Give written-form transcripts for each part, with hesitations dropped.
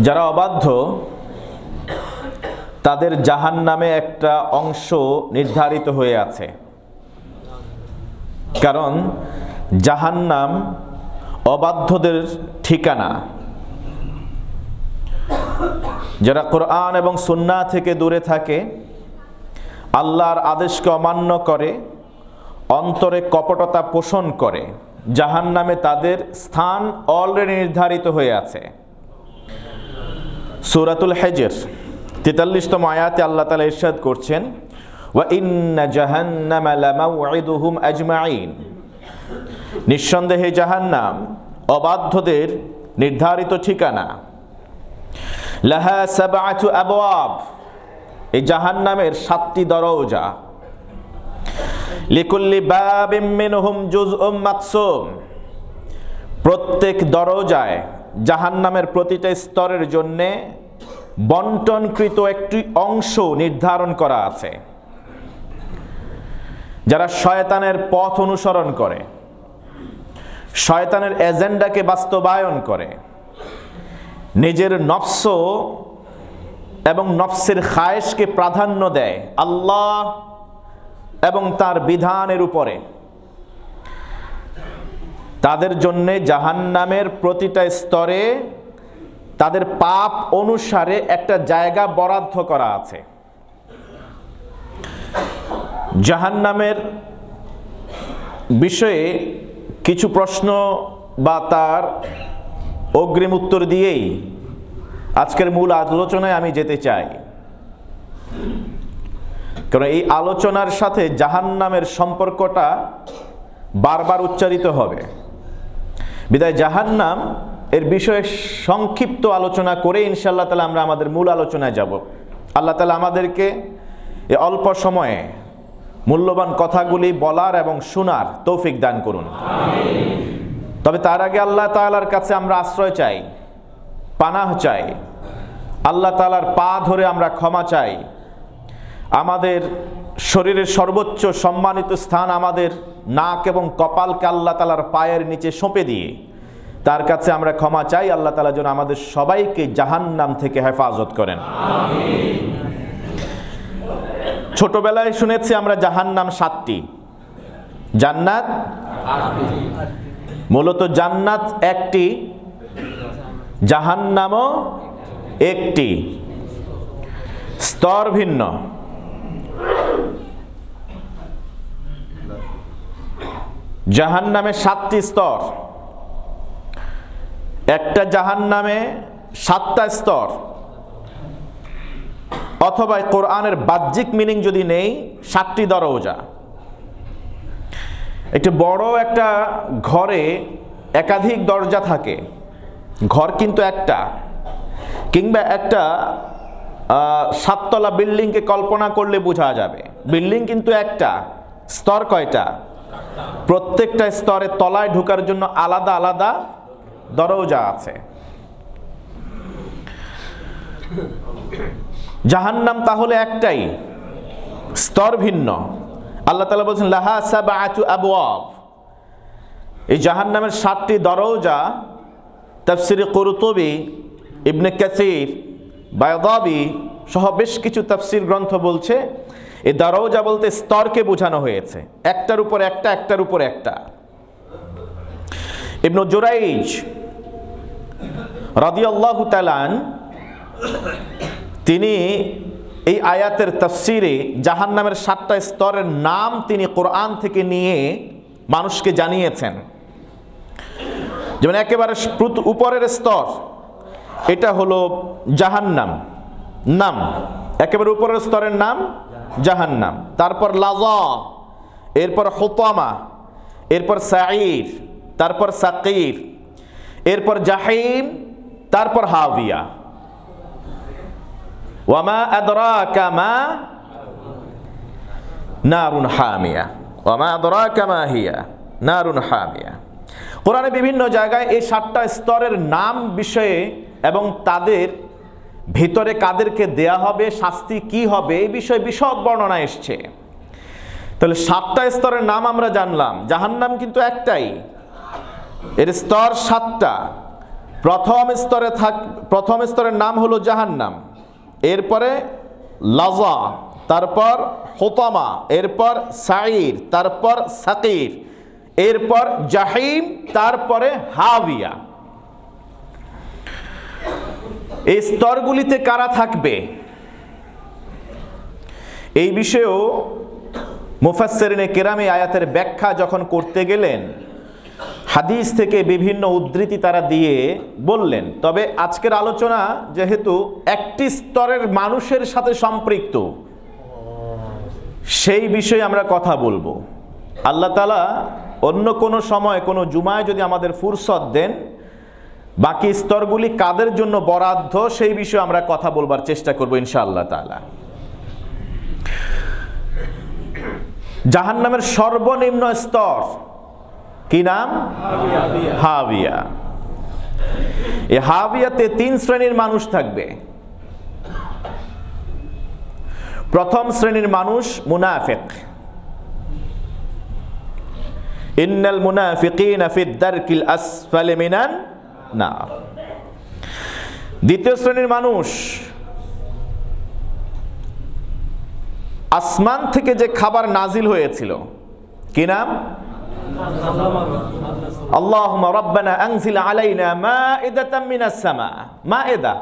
যারা অবাধ্য তাদের জাহান্নামে একটা অংশ নির্ধারিত হয়ে আছে। কারণ জাহান্নাম অবাধ্যদের ঠিকানা। যারা কোরআন এবং সুন্নাহ থেকে দূরে থাকে, আল্লাহর আদেশকে অমান্য করে, অন্তরে কপটতা পোষণ করে, জাহান্নামে তাদের স্থান অলরেডি নির্ধারিত হয়ে আছে। সূরাতুল হিজর ৪৩তম আয়াতে আল্লাহ তাআলা ইরশাদ করছেন, ওয়া ইন্না জাহান্নামা লামাউইদুহুম আজমাইন। নিঃসন্দেহে জাহান্নাম অবাধ্যদের নির্ধারিত ঠিকানা। লাহা সাবআতু আবওয়াব। এই জাহান্নামের ৭টি দরজা। লিকুল্লি বাবিম মিনহুম জুজউম মাকসুম। প্রত্যেক দরজায় জাহান্নামের প্রতিটা স্তরের জন্য বন্টনকৃত একটি অংশ নির্ধারণ করা আছে। যারা শয়তানের পথ অনুসরণ করে, শয়তানের এজেন্ডাকে বাস্তবায়ন করে, নিজের নফস এবং নফসের খায়েশকে প্রাধান্য দেয় আল্লাহ এবং তার বিধানের উপরে, তাদের জন্য জাহান্নামের প্রতিটা স্তরে তাদের পাপ অনুসারে একটা জায়গা বরাদ্দ করা আছে। জাহান্নামের বিষয়ে কিছু প্রশ্ন বা তার অগ্রিম উত্তর দিয়েই আজকের মূল আলোচনায় আমি যেতে চাই। কারণ এই আলোচনার সাথে জাহান্নামের সম্পর্কটা বারবার উচ্চারিত হবে। বিদায় জাহান্নাম এর বিষয়ে সংক্ষিপ্ত আলোচনা করে ইনশাআল্লাহ তাআলা আমরা আমাদের মূল আলোচনায় যাব। আল্লাহ তাআলা আমাদেরকে এই অল্প সময়ে মূল্যবান কথাগুলি বলার এবং শোনার তৌফিক দান করুন। তবে তার আগে আল্লাহ তাআলার কাছে আমরা আশ্রয় চাই, পানাহ চাই। আল্লাহ তাআলার পা ধরে আমরা ক্ষমা চাই। আমাদের শরীরের সর্বোচ্চ সম্মানিত স্থান আমাদের নাক এবং কপালকে আল্লাহ তাআলার পায়ের নিচে সঁপে দিয়ে তার কাছে আমরা ক্ষমা চাই। আল্লাহ তাআলা যেন আমাদের সবাইকে জাহান্নাম থেকে হেফাজত করেন। ছোটবেলায় শুনেছি আমরা জাহান্নাম ৭টি, জান্নাত ৮টি। মূলত জান্নাত একটি, জাহান্নামও একটি, স্তর ভিন্ন। জাহান্নামে ৭টি স্তর। একটা জাহান্নামে ৭টা স্তর, অথবা কোরআনের বাহ্যিক মিনিং যদি নেই ৭টি দরজা। একটি বড় একটা ঘরে একাধিক দরজা থাকে, ঘর কিন্তু একটা, কিংবা একটা ৭তলা বিল্ডিংকে কল্পনা করলে বোঝা যাবে বিল্ডিং কিন্তু একটা, স্তর কয়টা? প্রত্যেকটা স্তরে তলায় ঢোকার জন্য আলাদা আলাদা দরজা আছে। জাহান্নাম তাহলে একটাই, স্তর ভিন্ন। আল্লাহ তাআলা বলেছেন লাহা সাবআতু আবওয়াব। এই জাহান্নামের ৭টি দরজা তাফসীরে কুরতুবী, ইবনে কাসীর, বায়দাবী সহ বেশ কিছু তাফসীর গ্রন্থ বলছে এই দরজা বলতে স্তরকে বোঝানো হয়েছে, একটার উপর একটা, একটার উপর একটা। ইবনে জুরাইজ রাদিয়াল্লাহু তাআলা আনহু তিনি এই আয়াতের তাফসীরে জাহান্নামের ৭টা স্তরের নাম তিনি কোরআন থেকে নিয়ে মানুষকে জানিয়েছেন। যেমন একেবারে উপরের স্তর, এটা হলো জাহান্নাম নাম, একেবারে উপরের স্তরের নাম জাহান্নাম। তারপর লাযা, এরপর হুতামা, এরপর সাঈর, তারপর সাকির, এরপর জাহিম, তারপর হাবিয়া। ওয়ামা আদরাকা মা নারুন হামিয়া, ওয়ামা আদরাকা মা হিয়া নারুন হামিয়া। কোরআনে বিভিন্ন জায়গায় এই ৭টা স্তরের নাম বিষয়ে এবং তাদের ভিতরে কাদেরকে দেয়া হবে, শাস্তি কি হবে, এই বিষয়ে বিশদ বর্ণনা এসছে। তাহলে ৭টা স্তরের নাম আমরা জানলাম। জাহান্নাম কিন্তু একটাই, এর স্তর ৭টা। প্রথম স্তরের নাম হলো জাহান্নাম, এরপরে লাযা, তারপর হুতামা, এরপর সাঈর, তারপর সাকির, এরপর জাহিম, তারপরে হাবিয়া। এই স্তরগুলিতে কারা থাকবে এই বিষয়েও মুফাসসিরিনে কেরামে আয়াতের ব্যাখ্যা যখন করতে গেলেন হাদিস থেকে বিভিন্ন উদ্ধৃতি তারা দিয়ে বললেন। তবে আজকের আলোচনা যেহেতু একটি স্তরের মানুষের সাথে সম্পৃক্ত, সেই বিষয়ে আমরা কথা বলবো। আল্লাহ তাআলা অন্য কোনো সময় কোনো জুমায় যদি আমাদের ফুরসত দেন, বাকি স্তরগুলি কাদের জন্য বরাদ্দ সেই বিষয়ে আমরা কথা বলবার চেষ্টা করব ইনশাআল্লাহ তাআলা। জাহান্নামের সর্বনিম্ন স্তর কি নাম? হাবিয়া। এই হাবিয়াতে 3 শ্রেণীর মানুষ থাকবে। প্রথম শ্রেণীর মানুষ মুনাফিক, ইন্নাল মুনাফিকিনা ফিদ দারকিল আসফালি মিনান নার। দ্বিতীয় শ্রেণীর মানুষ আসমান থেকে যে খাবার নাজিল হয়েছিল, কি নাম? আল্লাহুম্মা রাব্বানা আনজিল আলাইনা মাইদাতাম মিনাস সামা। মাইদা,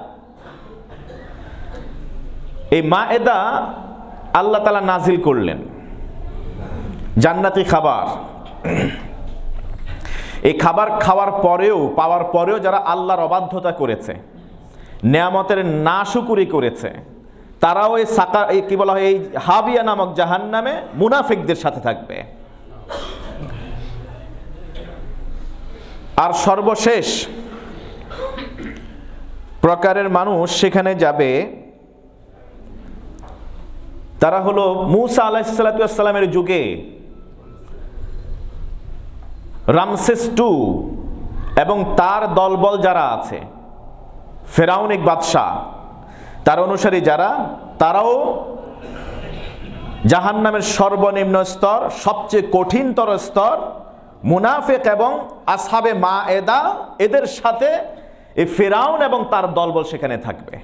এই মাইদা আল্লাহ তাআলা নাজিল করলেন, জান্নাতি খাবার। এই খাবার খাওয়ার পরেও, পাওয়ার পরেও যারা আল্লাহর অবাধ্যতা করেছে, নেয়ামতের নাশুকরি করেছে, তারাও এই কি বলা হয়, এই হাবিয়া নামক জাহান্নামে মুনাফিকদের সাথে থাকবে। আর সর্বশেষ প্রকারের মানুষ সেখানে যাবে, তারা হলো মূসা আলাইহিস সালামের যুগে রামসেস II এবং তার দলবল যারা আছে, ফেরাউনিক বাদশাহ, তার অনুসারী যারা, তারাও জাহান্নামের সর্বনিম্ন স্তর, সবচেয়ে কঠিনতর স্তর। মুনাফিক এবং আসহাবে মায়েদা, এদের সাথে এই ফেরাউন এবং তার দলবল সেখানে থাকবে।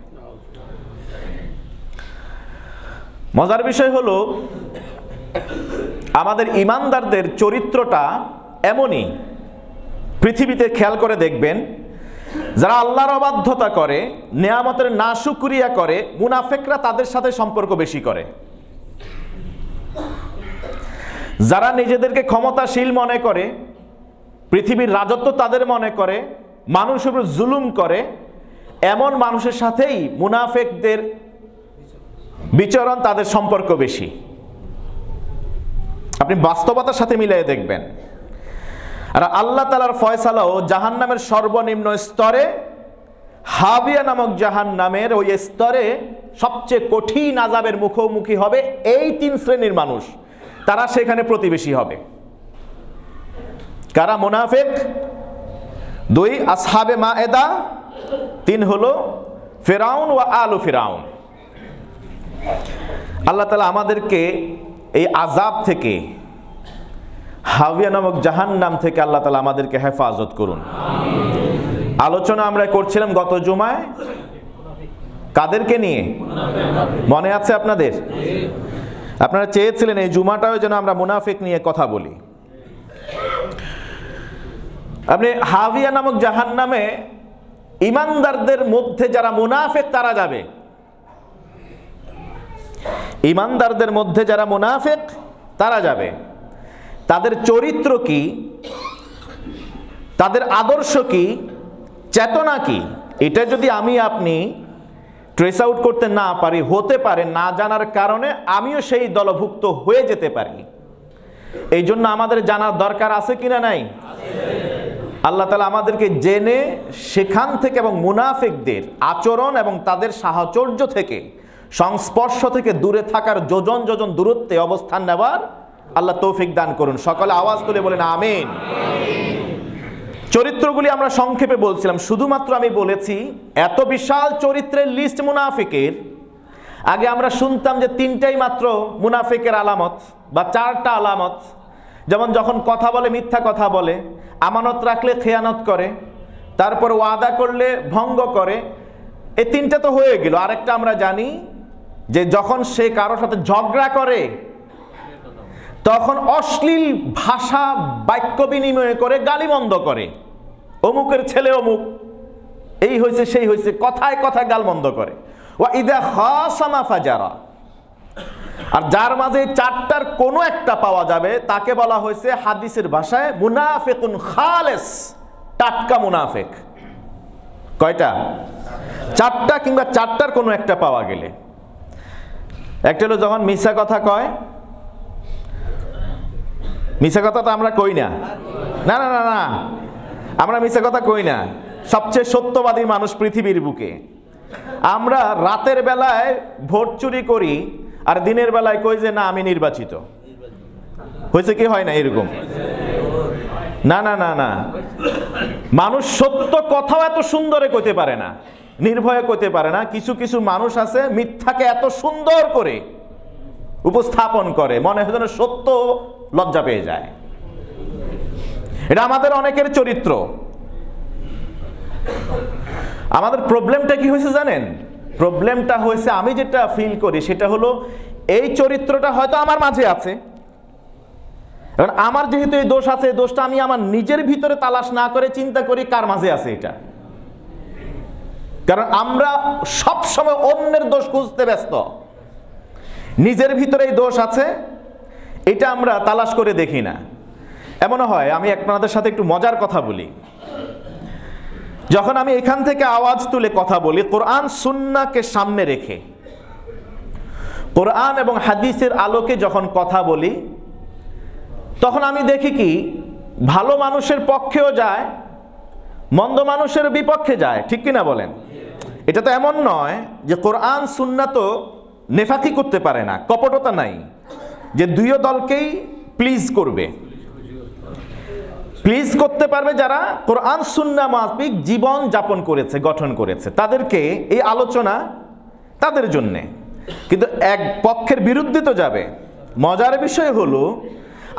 মজার বিষয় হলো আমাদের ঈমানদারদের চরিত্রটা এমনই। পৃথিবীতে খেয়াল করে দেখবেন, যারা আল্লাহর অবাধ্যতা করে, নেয়ামতের নাশুকরিয়া করে, মুনাফিকরা তাদের সাথে সম্পর্ক বেশি করে। যারা নিজেদেরকে ক্ষমতাশীল মনে করে, পৃথিবীর রাজত্ব তাদের মনে করে, মানুষের উপর জুলুম করে, এমন মানুষের সাথেই মুনাফিকদের বিচরণ, তাদের সম্পর্ক বেশি। আপনি বাস্তবতার সাথে মিলিয়ে দেখবেন। আর আল্লাহ তাআলার ফয়সালাও জাহান্নামের সর্বনিম্ন স্তরে, হাবিয়া নামক জাহান্নামের ওই স্তরে সবচেয়ে কঠিন আযাবের মুখোমুখি হবে এই 3 শ্রেণীর মানুষ। তারা সেখানে প্রতিবেশী হবে। কারা? মুনাফিক, 2 আসহাবে মায়েদা, 3 হলো ফিরাউন ওয়া আলু ফিরাউন। আল্লাহ তাআলা আমাদেরকে এই আযাব থেকে, হাবিয়া নামক জাহান্নাম থেকে আল্লাহ তাআলা আমাদেরকে হেফাজত করুন। আলোচনা আমরা করছিলাম গত জুমায় কাদেরকে নিয়ে, মনে আছে আপনাদের? আপনারা চেয়েছিলেন এই জুমাটাও যেন আমরা মুনাফিক নিয়ে কথা বলি। আপনি হাবিয়া নামক জাহান্নামে ঈমানদারদের মধ্যে যারা মুনাফিক তারা যাবে। ঈমানদারদের মধ্যে যারা মুনাফিক তারা যাবে। তাদের চরিত্র কি, তাদের আদর্শ কি, চেতনা কি, এটা যদি আমি আপনি ট্রেস আউট করতে না পারি, হতে পারে না জানার কারণে আমিও সেই দলভুক্ত হয়ে যেতে পারি। এই জন্য আমাদের জানার দরকার আছে কিনা নাই? আল্লাহ তাআলা আমাদেরকে জেনে সেখান থেকে এবং মুনাফিকদের আচরণ এবং তাদের সাহচর্য থেকে, সংস্পর্শ থেকে দূরে থাকার যোজন যোজন দূরত্বে অবস্থান নেওয়ার আল্লাহ তৌফিক দান করুন। সকলে আওয়াজ তুলে বলেন আমিন। চরিত্রগুলি আমরা সংক্ষেপে বলছিলাম, শুধুমাত্র আমি বলেছি এত বিশাল চরিত্রের লিস্ট মুনাফিকের। আগে আমরা শুনতাম যে 3টাই মাত্র মুনাফিকের আলামত বা 4টা আলামত। যেমন যখন কথা বলে মিথ্যা কথা বলে, আমানত রাখলে খেয়ানত করে, তারপর ওয়াদা করলে ভঙ্গ করে। এই তিনটা তো হয়ে গেল। আরেকটা আমরা জানি যে যখন সে কারোর সাথে ঝগড়া করে তখন অশ্লীল ভাষা বাক্য বিনিময় করে গালিমন্দ করে, অমুকের ছেলে অমুক, এই হয়েছে সেই হয়েছে, কথায় কথায় গালমন্দ করে। ওয়া ইদা খাসামা ফাজারা। আর যার মাঝে চারটার কোনো একটা পাওয়া যাবে তাকে বলা হয়েছে হাদিসের ভাষায় মুনাফিকুন খালেস, টাটকা মুনাফিক। কয়টা? চারটা, কিংবা চারটার কোনো একটা পাওয়া গেলে। একটা হলো যখন মিথ্যা কথা কয়। মিথ্যা কথা তো আমরা কই না, না না না না, আমরা মিথ্যা কথা কই না। সবচেয়ে সত্যবাদী মানুষ পৃথিবীর বুকে। আমরা রাতের বেলায় ভোট চুরি করি আর দিনের বেলায় কই যে না আমি নির্বাচিত হয়েছে, কি হয় না এরকম? না না না না, মানুষ সত্য কথাও এত সুন্দরে কইতে পারে না, নির্ভয়ে কইতে পারে না। কিছু কিছু মানুষ আছে মিথ্যাকে এত সুন্দর করে উপস্থাপন করে, মনে হয় যেন সত্য লজ্জা পেয়ে যায়। এটা আমাদের অনেকের চরিত্র। আমাদের প্রবলেমটা কি হয়েছে জানেন? প্রবলেমটা হয়েছে, আমি যেটা ফিল করি সেটা হলো এই চরিত্রটা হয়তো আমার মাঝে আছে। এখন আমার যেহেতু এই দোষ আছে, এই দোষটা আমি আমার নিজের ভিতরে তালাশ না করে চিন্তা করি কার মাঝে আছে এটা। কারণ আমরা সব সময় অন্যের দোষ খুঁজতে ব্যস্ত, নিজের ভিতরে এই দোষ আছে এটা আমরা তালাশ করে দেখি না। এমনও হয়, আমি আপনাদের সাথে একটু মজার কথা বলি। যখন আমি এখান থেকে আওয়াজ তুলে কথা বলি কোরআন সুন্নাহকে সামনে রেখে, কোরআন এবং হাদিসের আলোকে যখন কথা বলি, তখন আমি দেখি কি ভালো মানুষের পক্ষেও যায়, মন্দ মানুষের বিপক্ষে যায়। ঠিক কিনা বলেন? এটা তো এমন নয় যে কোরআন সুন্নাহ তো নেফাকি করতে পারে না, কপটতা নাই যে দুই দলকেই প্লিজ করবে। প্লিজ করতে পারবে যারা কোরআন সুন্নাহ মাফিক জীবন যাপন করেছে, গঠন করেছে, তাদেরকে এই আলোচনা তাদের জন্যে। কিন্তু এক পক্ষের বিরুদ্ধে তো যাবে। মজার বিষয় হলো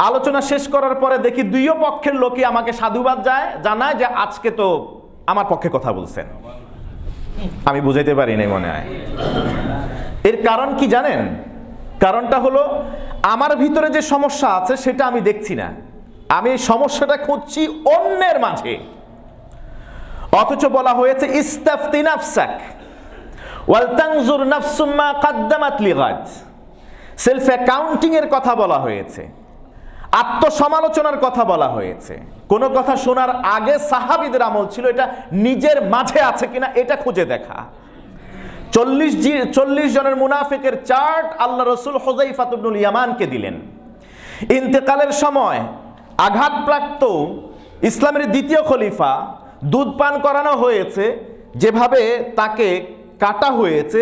আলোচনা শেষ করার পরে দেখি দুই পক্ষের লোকই আমাকে সাধুবাদ জানায় যে আজকে তো আমার পক্ষে কথা বলছেন। আমি বুঝাইতে পারি নাই মনে হয়। এর কারণ কি জানেন? কারণটা হলো আমার ভিতরে যে সমস্যা আছে সেটা আমি দেখছি না, আমি এই সমস্যাটা খুঁজছি অন্যের মাঝে। অথচ বলা হয়েছে ইস্তাফতি নাফসাক ওয়াল তানজুর নাফসুম মা কদ্দামাত লিগাদ। সেলফ অ্যাকাউন্টিং এর কথা বলা হয়েছে, আত্মসমালোচনার কথা বলা হয়েছে। কোনো কথা শোনার আগে সাহাবীদের আমল ছিল এটা নিজের মাঝে আছে কিনা এটা খুঁজে দেখা। 40 জনের মুনাফিকের চার্ট আল্লাহ রসুল হুযায়ফা ইবনুল ইয়ামানকে দিলেন। ইন্তেকালের সময় আঘাতপ্রাপ্ত ইসলামের দ্বিতীয় খলিফা, দুধ পান করানো হয়েছে, যেভাবে তাকে কাটা হয়েছে,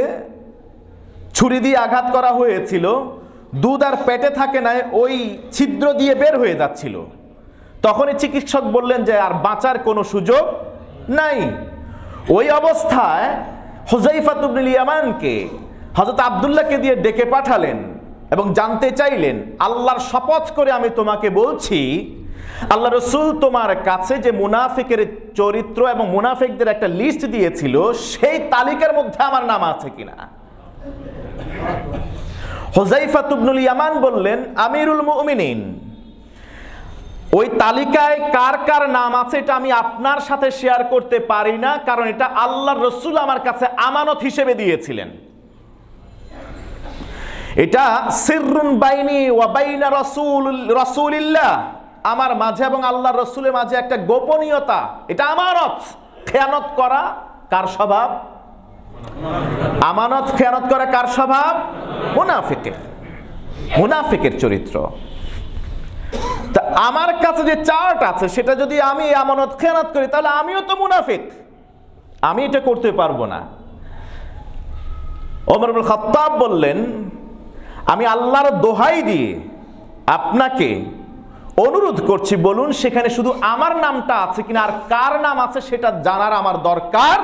ছুরি দিয়ে আঘাত করা হয়েছিল, দুধ আর পেটে থাকে না, ওই ছিদ্র দিয়ে বের হয়ে যাচ্ছিল। তখনই চিকিৎসক বললেন যে আর বাঁচার কোনো সুযোগ নাই। ওই অবস্থায় হুযায়ফা ইবনুল ইয়ামানকে হযরত আব্দুল্লাহকে দিয়ে ডেকে পাঠালেন এবং জানতে চাইলেন, আল্লাহর শপথ করে আমি তোমাকে বলছি, আল্লাহ রসুল তোমার কাছে যে মুনাফিকের চরিত্র এবং মুনাফিকদের একটা লিস্ট দিয়েছিল সেই তালিকার মধ্যে আমার নাম আছে কিনা। হুযায়ফা ইবনুল ইয়ামান বললেন, আমিরুল মুমিনিন, ওই তালিকায় কার কার নাম আছে এটা আমি আপনার সাথে শেয়ার করতে পারি না, কারণ এটা আল্লাহর রসুল আমার কাছে আমানত হিসেবে দিয়েছিলেন। এটা সিররুন বাইনি ওয়া বাইনা রাসূলিল্লাহ, আমার মাঝে এবং আল্লাহর রসুলের মাঝে একটা গোপনীয়তা, এটা আমানত। খেয়ানত করা কার স্বভাব? আমানত খেয়ানত করা কার স্বভাব? মুনাফিকের। মুনাফিকের চরিত্র। তা আমার কাছে যে চার্ট আছে সেটা যদি আমি আমানত খেয়ানত করি তাহলে আমিও তো মুনাফিক, আমি এটা করতে পারবো না। ওমর ইবনে খাত্তাব বললেন, আমি আল্লাহর দোহাই দিয়ে আপনাকে অনুরোধ করছি, বলুন সেখানে শুধু আমার নামটা আছে কিনা, আর কার নাম আছে সেটা জানার আমার দরকার।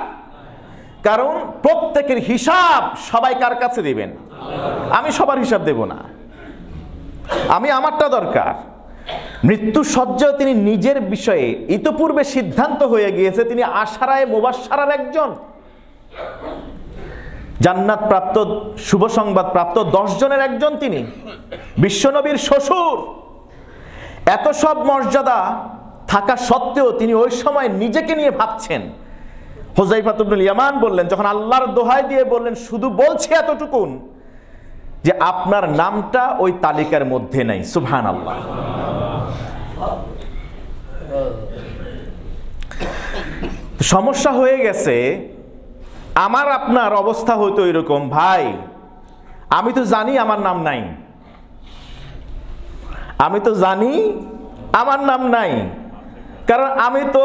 কারণ প্রত্যেকের হিসাব সবাই কার কাছে দিবেন? আমি সবার হিসাব দেব না, আমি আমারটা দরকার। মৃত্যু সজ্জায় তিনি নিজের বিষয়ে ইতপূর্বে সিদ্ধান্ত হয়ে গিয়েছে তিনি আশারায়ে মুবাশশারার একজন, জান্নাত প্রাপ্ত, শুভ সংবাদ প্রাপ্ত 10 জনের একজন, তিনি বিশ্বনবীর শ্বশুর। এত সব মর্যাদা থাকা সত্ত্বেও তিনি ওই সময় নিজেকে নিয়ে ভাবছেন। হুযায়ফা ইবনুল ইয়ামান বললেন, যখন আল্লাহর দোহাই দিয়ে বললেন, শুধু বলছি এতটুকুন যে আপনার নামটা ওই তালিকার মধ্যে নাই। সুবহানাল্লাহ। সমস্যা হয়ে গেছে। আমার আপনার অবস্থা হয়তো এরকম, ভাই আমি তো জানি আমার নাম নাই, আমি তো জানি আমার নাম নাই, কারণ আমি তো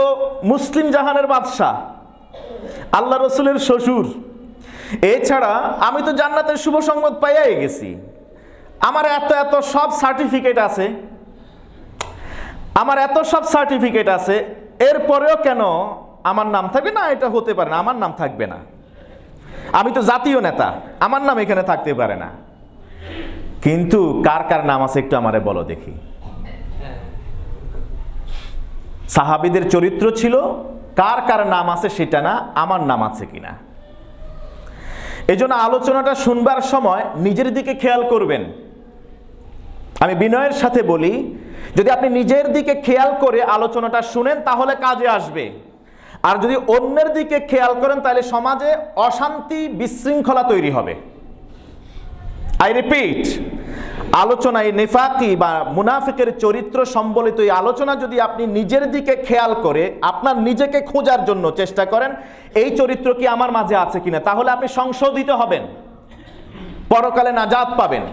মুসলিম জাহানের বাদশা, আল্লাহ রসুলের শ্বশুর। এছাড়া আমি তো জান্নাতের শুভ সংবাদ পাইয়াই গেছি, আমার এত এত সব সার্টিফিকেট আছে, আমার এত সব সার্টিফিকেট আছে, এরপরেও কেন আমার নাম থাকবে না? এটা হতে পারে না, আমার নাম থাকবে না। আমি তো জাতীয় নেতা, আমার নাম এখানে থাকতে পারে না। কিন্তু কার কার নাম আছে একটু আমারে বলো দেখি। সাহাবীদের চরিত্র ছিল কার কার নাম আছে সেটা না, আমার নাম আছে কিনা। এজন্য আলোচনাটা শুনবার সময় নিজের দিকে খেয়াল করবেন। আমি বিনয়ের সাথে বলি, যদি আপনি নিজের দিকে খেয়াল করে আলোচনাটা শুনেন তাহলে কাজে আসবে, আর যদি অন্যের দিকে খেয়াল করেন তাহলে সমাজে অশান্তি, বিশৃঙ্খলা তৈরি হবে। আই রিপিট, আলোচনা এই নিফাকি বা মুনাফিকের চরিত্র সম্বলিত এই আলোচনা যদি আপনি নিজের দিকে খেয়াল করে আপনার নিজেকে খোঁজার জন্য চেষ্টা করেন, এই চরিত্র কি আমার মাঝে আছে কিনা, তাহলে আপনি সংশোধিত হবেন, পরকালে নাজাত পাবেন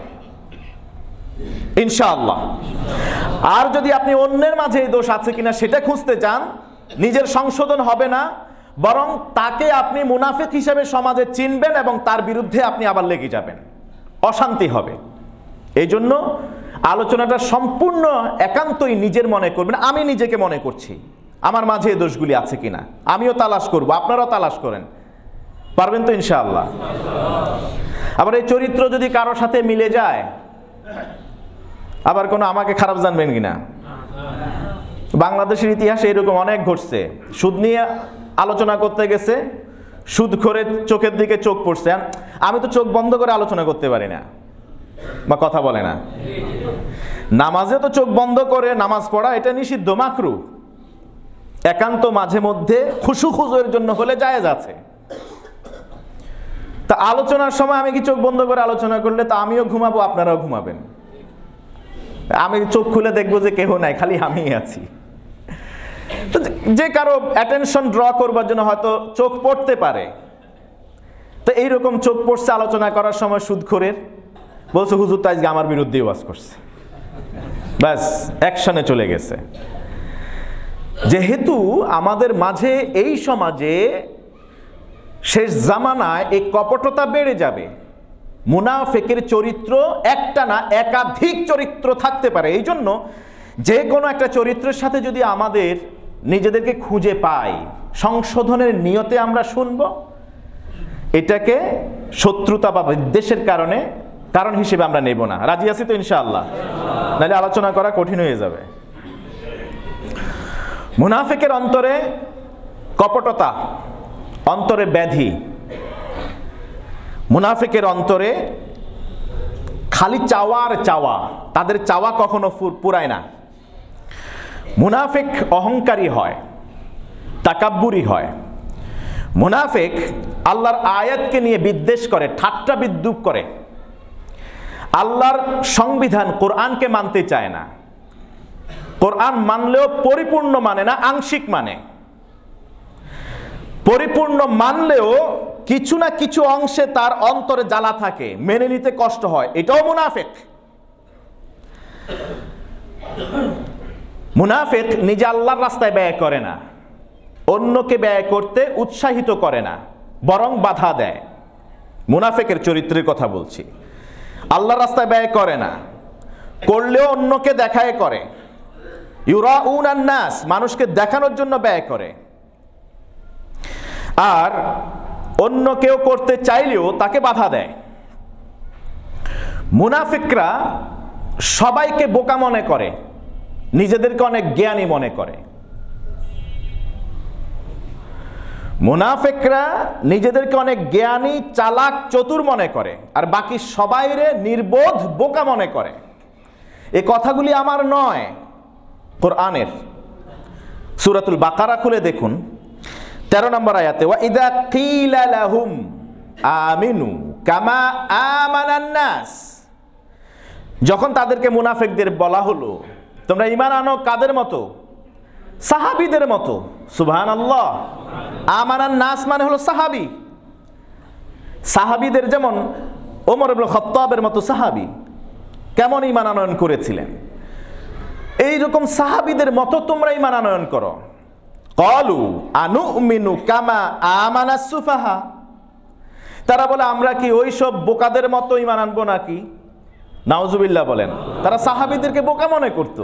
ইনশাআল্লাহ। আর যদি আপনি অন্যের মাঝে এই দোষ আছে কিনা সেটা খুঁজতে চান, নিজের সংশোধন হবে না, বরং তাকে আপনি মুনাফিক হিসেবে সমাজে চিনবেন এবং তার বিরুদ্ধে আপনি আবার লেগে যাবেন, অশান্তি হবে। এই জন্য আলোচনাটা সম্পূর্ণ একান্তই নিজের মনে করবেন। আমি নিজেকে মনে করছি আমার মাঝে এই দোষগুলি আছে কিনা, আমিও তালাশ করব, আপনারাও তালাশ করেন, পারবেন তো ইনশাআল্লাহ। আবার এই চরিত্র যদি কারোর সাথে মিলে যায়, আবার কোনো আমাকে খারাপ জানবেন কিনা। বাংলাদেশের ইতিহাসে এরকম অনেক ঘটছে। সুদ নিয়ে আলোচনা করতে গেছে, সুদ করে চোখের দিকে চোখ পড়ছে, আমি তো চোখ বন্ধ করে আলোচনা করতে পারি না বা কথা বলে না। নামাজে তো চোখ বন্ধ করে নামাজ পড়া এটা নিষিদ্ধ, মাকরু। একান্ত মাঝে মধ্যে খুশু খুজুর জন্য হলে জায়েজ আছে। তা আলোচনার সময় আমি কি চোখ বন্ধ করে আলোচনা করলে তা আমিও ঘুমাবো, আপনারাও ঘুমাবেন। আমি চোখ খুলে দেখবো যে কেহ নাই, খালি আমিই আছি। তো যে কারো অ্যাটেনশন ড্র করবার জন্য হয়তো চোখ পড়তে পারে। তো এইরকম চোখ পড়ছে আলোচনা করার সময় সুদখোরের, বলছে হুজুর তো আজকে আমার বিরুদ্ধে ওয়াজ করছে, ব্যাস অ্যাকশনে চলে গেছে। যেহেতু আমাদের মাঝে এই সমাজে শেষ জামানায় এই কপটতা বেড়ে যাবে, মুনাফিকের চরিত্র একটা না একাধিক চরিত্র থাকতে পারে। এই জন্য যে কোনো একটা চরিত্রের সাথে যদি আমাদের নিজেদেরকে খুঁজে পাই, সংশোধনের নিয়তে আমরা শুনব, এটাকে শত্রুতা বা বিদ্বেষের কারণ হিসেবে আমরা নেব না। রাজি আছি তো ইনশাআল্লাহ? নাহলে আলোচনা করা কঠিন হয়ে যাবে। মুনাফিকের অন্তরে কপটতা, অন্তরে ব্যাধি, মুনাফিকের অন্তরে খালি চাওয়ার চাওয়া, তাদের চাওয়া কখনো পুরায় না। মুনাফিক অহংকারী হয়, তাকাব্বুরি হয়। মুনাফিক আল্লাহর আয়াতকে নিয়ে বিদ্বেষ করে, ঠাট্টা বিদ্রূপ করে, আল্লাহর সংবিধান কোরআনকে মানতে চায় না। কোরআন মানলেও পরিপূর্ণ মানে না, আংশিক মানে। পরিপূর্ণ মানলেও কিছু না কিছু অংশে তার অন্তরে জ্বালা থাকে, মেনে নিতে কষ্ট হয়, এটাও মুনাফিক। মুনাফিক নিজে আল্লাহর রাস্তায় ব্যয় করে না, অন্যকে ব্যয় করতে উৎসাহিত করে না, বরং বাধা দেয়। মুনাফিকের চরিত্রের কথা বলছি। আল্লাহর রাস্তায় ব্যয় করে না, করলেও অন্যকে দেখায় করে। ইউরাউনান নাস, মানুষকে দেখানোর জন্য ব্যয় করে। আর অন্য কেউ করতে চাইলেও তাকে বাধা দেয়। মুনাফিকরা সবাইকে বোকা মনে করে, নিজেদেরকে অনেক জ্ঞানী মনে করে। মুনাফিকরা নিজেদেরকে অনেক জ্ঞানী, চালাক, চতুর মনে করে, আর বাকি সবাইরে নির্বোধ, বোকা মনে করে। এই কথাগুলি আমার নয়, কোরআনের। সূরাতুল বাকারা খুলে দেখুন 13 নম্বর আয়াতে, ওয়া ইযা কিলা লাহুম আমিনু কামা আমানান নাস, যখন তাদেরকে মুনাফিকদের বলা হলো তোমরা ঈমান আনো কাদের মতো? সাহাবীদের মতো। সুবহানাল্লাহ। আমানান নাস মানে হলো সাহাবী। সাহাবীদের যেমন ওমর ইবনে খাত্তাবের মতো সাহাবী কেমন ঈমান আনয়ন করেছিলেন, এইরকম সাহাবীদের মতো তোমরা ঈমান আনয়ন করো। ক্বালু আনুমিনু কামা আমানাস সুফাহা, তারা বলে আমরা কি ওই সব বোকাদের মতো ঈমান আনবো নাকি? নাউজুবিল্লাহ বলেন। তারা সাহাবীদেরকে বোকা মনে করত,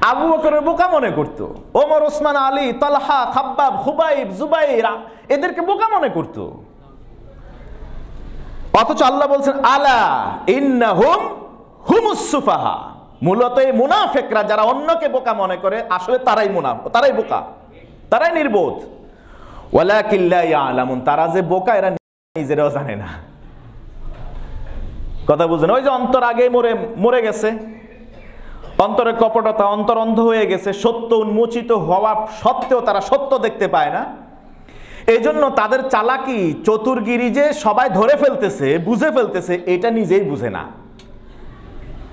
আবু বকরের বোকা মনে করত, ওমর, ওসমান, আলী, তালহা, খাব্বাব, খুবাইব, জুবাইর এদেরকে বোকা মনে করত। অথচ আল্লাহ বলছেন আলা ইন্নাহুম হুমুস সুফাহা, মূলত এই মুনাফিকরা যারা অন্যকে বোকা মনে করে আসলে তারাই মুনাফিক, তারাই বোকা, তারাই নির্বোধ। ওয়ালাকিন লা ইয়ালামুন, তারা যে বোকা এরা নিজেরাও জানে না। কথা বুঝেন? ওই যে অন্তর আগেই মরে গেছে, অন্তরের কপটতা, অন্তর অন্ধ হয়ে গেছে, সত্য উন্মোচিত হওয়া সত্ত্বেও তারা সত্য দেখতে পায় না। এই জন্য তাদের চালাকি, চতুরগিরি যে সবাই ধরে ফেলতেছে, বুঝে ফেলতেছে, এটা নিজেই বুঝে না।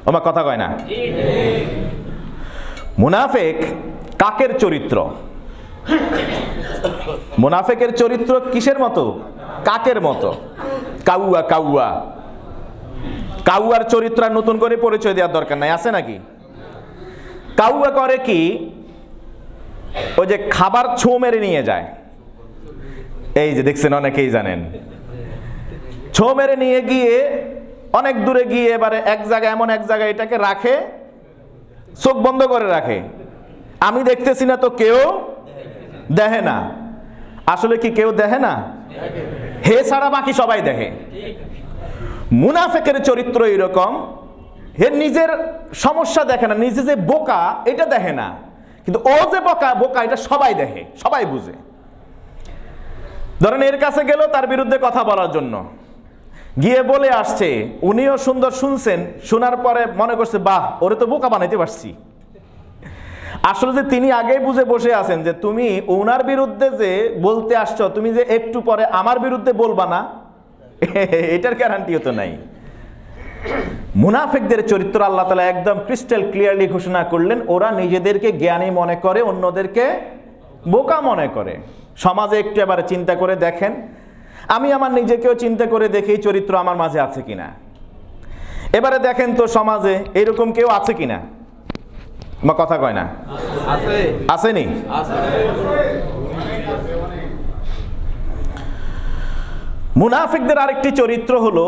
আমার কথা কয় না? মুনাফিক কাকের চরিত্র? মুনাফিকের চরিত্র কিসের মতো? কাকের মতো। কাউয়া কাউয়া। কাউয়ার চরিত্র নতুন করে পরিচয় দেওয়ার দরকার নাই, আছে নাকি? কাউয়া করে কি, ওই যে খাবার ছো মেরে নিয়ে যায়, এই যে দেখছেন অনেকেই জানেন, ছো মেরে নিয়ে গিয়ে অনেক দূরে গিয়ে এবারে এক জায়গায়, এমন এক জায়গায় এটাকে রাখে, চোখ বন্ধ করে রাখে, আমি দেখতেছি না তো কেউ দেখে না। আসলে কি কেউ দেখে না? হে ছাড়া বাকি সবাই দেখে। মুনাফিকের চরিত্র এরকম, হে নিজের সমস্যা দেখে না, নিজে যে বোকা এটা দেখে না, কিন্তু ও যে বোকা বোকা এটা সবাই দেখে, সবাই বুঝে। ধরেন এর কাছে গেল তার বিরুদ্ধে কথা বলার জন্য, গিয়ে বলে আসছে, উনিও সুন্দর শুনছেন, শোনার পরে মনে করছে বাহ, ওরে তো বোকা বানাইতে পারছি। আসলে যে তিনি আগেই বুঝে বসে আছেন যে তুমি ওনার বিরুদ্ধে যে বলতে আসছো, তুমি যে একটু পরে আমার বিরুদ্ধে বলবা না, এটার গ্যারান্টিও তো নাই। মুনাফিকদের চরিত্র আল্লাহ তাআলা একদম ক্রিস্টাল ক্লিয়ারলি ঘোষণা করলেন, ওরা নিজেদেরকে জ্ঞানী মনে করে, অন্যদেরকে বোকা মনে করে। সমাজে একটু এবারে চিন্তা করে দেখেন, আমি আমার নিজেকেও চিন্তা করে দেখি এই চরিত্র আমার মাঝে আছে কিনা। এবারে দেখেন তো সমাজে এরকম কেউ আছে কিনা? আমার কথা কয় না? আসেনি? মুনাফিকদের আরেকটি চরিত্র হলো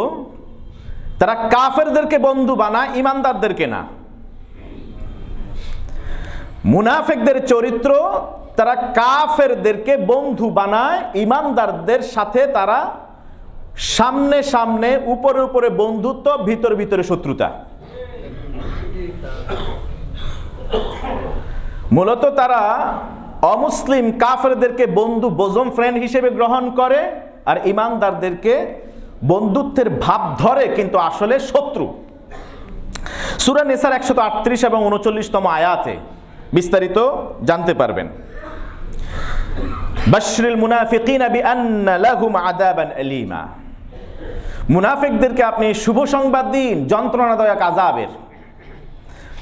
তারা কাফেরদেরকে বন্ধু বানায়, ইমানদারদেরকে না। মুনাফিকদের চরিত্র, তারা কাফেরদেরকে বন্ধু বানায়, ইমানদারদের সাথে তারা সামনে সামনে উপরে উপরে বন্ধুত্ব, ভিতরে ভিতরে শত্রুতা। মূলত তারা অমুসলিম কাফেরদেরকে বন্ধু, বোজম ফ্রেন্ড হিসেবে গ্রহণ করে, আর ইমানদারদেরকে বন্ধুত্বের ভাব ধরে, কিন্তু আসলে শত্রু। সূরা নিসার 138 এবং 39তম আয়াতে বিস্তারিত জানতে পারবেন। বাশরিল মুনাফিকিনা বিআন্না লাহুম আযাবান আলীমা, মুনাফিকদেরকে আপনি শুভ সংবাদ দিন যন্ত্রণাদায়ক আযাবের।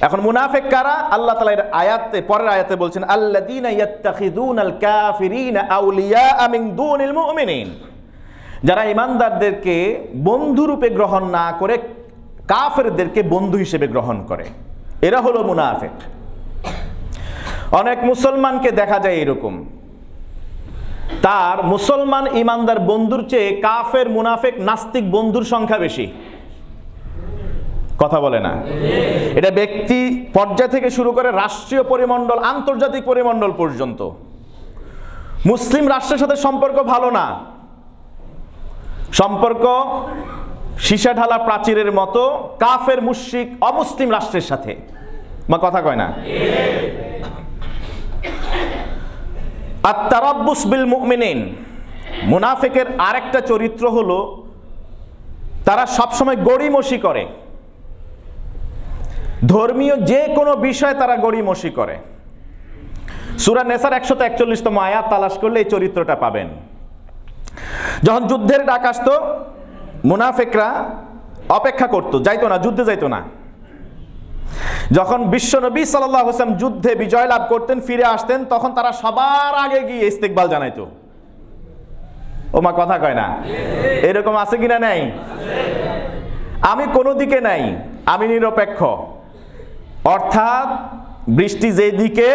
এখন মুনাফিক কারা? আল্লাহ তাআলা এর আয়াতে, পরের আয়াতে বলছেন আল্লাযীনা ইয়াত্তাখিযুনাল কাফিরিনা আউলিয়া মিন দুনিল মুমিনিন, যারা ইমানদারদেরকে বন্ধুরূপে গ্রহণ না করে কাফেরদেরকে বন্ধু হিসেবে গ্রহণ করে, এরা হলো মুনাফিক। অনেক মুসলমানকে দেখা যায় এরকম, তার মুসলমান ইমানদার বন্ধুর চেয়ে কাফের, মুনাফিক, নাস্তিক বন্ধুর সংখ্যা বেশি। কথা বলে না? এটা ব্যক্তি পর্যায় থেকে শুরু করে রাষ্ট্রীয় পরিমণ্ডল, আন্তর্জাতিক পরিমণ্ডল পর্যন্ত। মুসলিম রাষ্ট্রের সাথে সম্পর্ক ভালো না, সম্পর্ক সীসা ঢালা প্রাচীরের মতো কাফের, মুশরিক, অমুসলিম রাষ্ট্রের সাথে। মা কথা কয় না? আত-তারাব্বুস বিল মুমিনিন, মুনাফিকের আরেকটা চরিত্র হলো তারা সবসময় গড়িমসি করে। ধর্মীয় যে কোনো বিষয় তারা গড়িমসি করে। সূরা নেসার 141তম আয়াত তালাশ করলে এই চরিত্রটা পাবেন। যখন যুদ্ধের ডাক আসতো, মুনাফিকরা অপেক্ষা করতো, যাইতো না, যুদ্ধে যাইতো না। যখন বিশ্বনবী সাল্লাল্লাহু আলাইহি ওয়াসাল্লাম যুদ্ধে বিজয় লাভ করতেন, ফিরে আসতেন, তখন তারা সবার আগে গিয়ে ইস্তেকবাল জানাইতো। ও মা কথা কয় না? এরকম আছে কিনা? নাই। আমি কোনো দিকে নাই, আমি নিরপেক্ষ। অর্থাৎ বৃষ্টি যেই দিকে,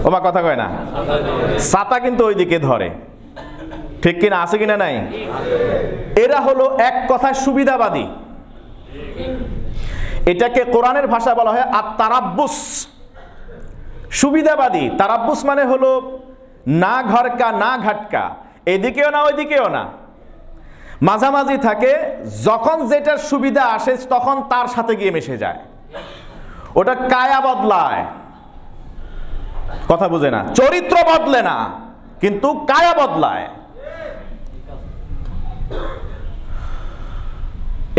ও মা কথা কয় না, ছাতা কিন্তু ওই দিকে ধরে। ঠিক কিনা? আছে কিনা? নাই। এরা হলো এক কথায় সুবিধাবাদী। এটাকে কোরআনের ভাষা বলা হয় আত-তারাব্বুস, সুবিধাবাদী। তারাব্বুস মানে হলো না ঘরকা না ঘাটকা, এদিকেও না ওইদিকেও না, মাঝামাঝি থাকে। যখন যেটার সুবিধা আসে তখন তার সাথে গিয়ে মিশে যায়। ওটা কায়া বদলায়, কথা বুঝে না, চরিত্র বদলে না, কিন্তু কায়া বদলায়।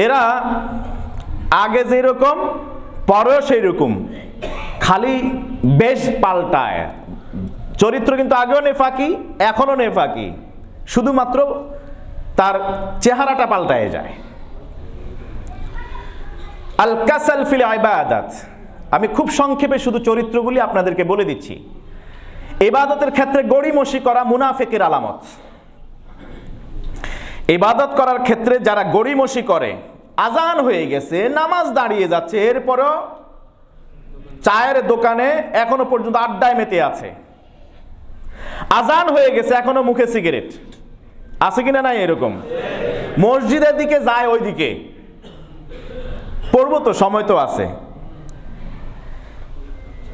এরা আগে যেরকম পরেও সেই রকম, খালি বেশ পাল্টায়। চরিত্র কিন্তু আগেও নেফাকি, এখনো নেফাকি, শুধুমাত্র তার চেহারাটা পাল্টায় যায়। আল কাসাল ফিল ইবাদাত, আমি খুব সংক্ষেপে শুধু চরিত্রগুলি আপনাদেরকে বলে দিচ্ছি। ইবাদতের ক্ষেত্রে গড়িমসি করা মুনাফিকের আলামত। ইবাদত করার ক্ষেত্রে যারা গড়িমসি করে, আজান হয়ে গেছে, নামাজ দাঁড়িয়ে যাচ্ছে, এরপরও চায়ের দোকানে এখনো পর্যন্ত আড্ডায় মেতে আছে। আজান হয়ে গেছে, এখনো মুখে সিগারেট আছে কিনা? নাই। এরকম মসজিদের দিকে যায়, ওই দিকে পড়বো তো, সময় তো আছে।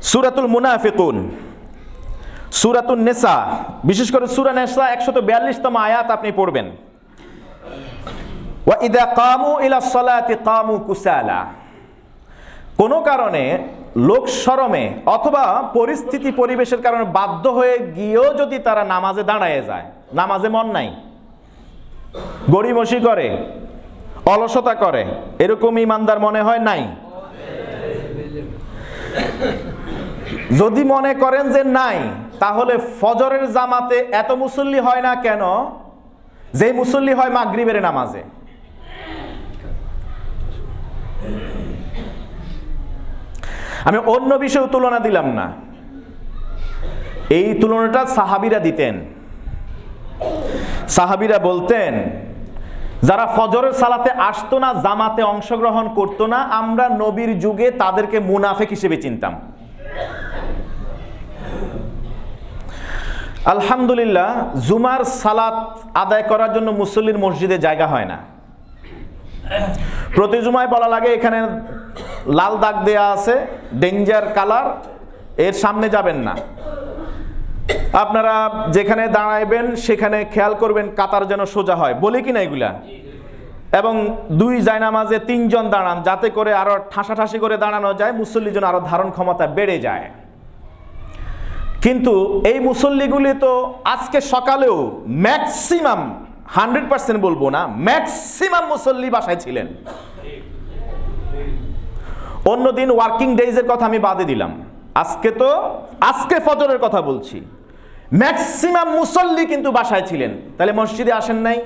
সূরাতুল মুনাফিকুন, সূরাতুন নিসা, বিশেষ করে সূরা নিসা 142তম আয়াত আপনি পড়বেন। ওয়া ইযা কামু ইলাস সালাতি কামু কুসালা, কোনো কারণে লোক শরমে অথবা পরিস্থিতি পরিবেশের কারণে বাধ্য হয়ে গিয়েও যদি তারা নামাজে দাঁড়ায় যায়, নামাজে মন নাই, গড়িমসি করে, অলসতা করে, এরকম ইমানদার মনে হয় নাই? যদি মনে করেন যে নাই, তাহলে ফজরের জামাতে এত মুসল্লি হয় না কেন যে মুসল্লি হয় মাগরিবের নামাজে? আমি অন্য বিষয়ে তুলনা দিলাম না, এই তুলনাটা সাহাবীরা দিতেন। সাহাবীরা বলতেন, যারা ফজরের সালাতে আসতো না, জামাতে অংশগ্রহণ করতো না, আমরা নবীর যুগে তাদেরকে মুনাফিক হিসেবে চিনতাম। আলহামদুলিল্লাহ, জুমার সালাত আদায় করার জন্য মুসল্লির মসজিদে জায়গা হয় না। প্রতি জুমায় বলা লাগে এখানে লাল দাগ দেয়া আছে, ডেঞ্জার কালার, এর সামনে যাবেন না। আপনারা যেখানে দাঁড়াইবেন সেখানে খেয়াল করবেন কাতার যেন সোজা হয়, বলি কিনা এগুলা। এবং দুই জায়নামাজে 3 জন দাঁড়ান, যাতে করে আরো ঠাসাঠাসি করে দাঁড়ানো যায়, মুসল্লির জন্য আরো ধারণ ক্ষমতা বেড়ে যায়। কিন্তু এই মুসল্লিগুলি তো আজকে সকালেও ম্যাক্সিমাম, 100% বলবো না, ম্যাক্সিমাম মুসল্লি বাসায় ছিলেন। অন্যদিন ওয়ার্কিং ডেজের কথা আমি বাদে দিলাম, আজকে ফজরের কথা বলছি, ম্যাক্সিমাম মুসল্লি কিন্তু বাসায় ছিলেন। তাহলে মসজিদে আসেন নাই?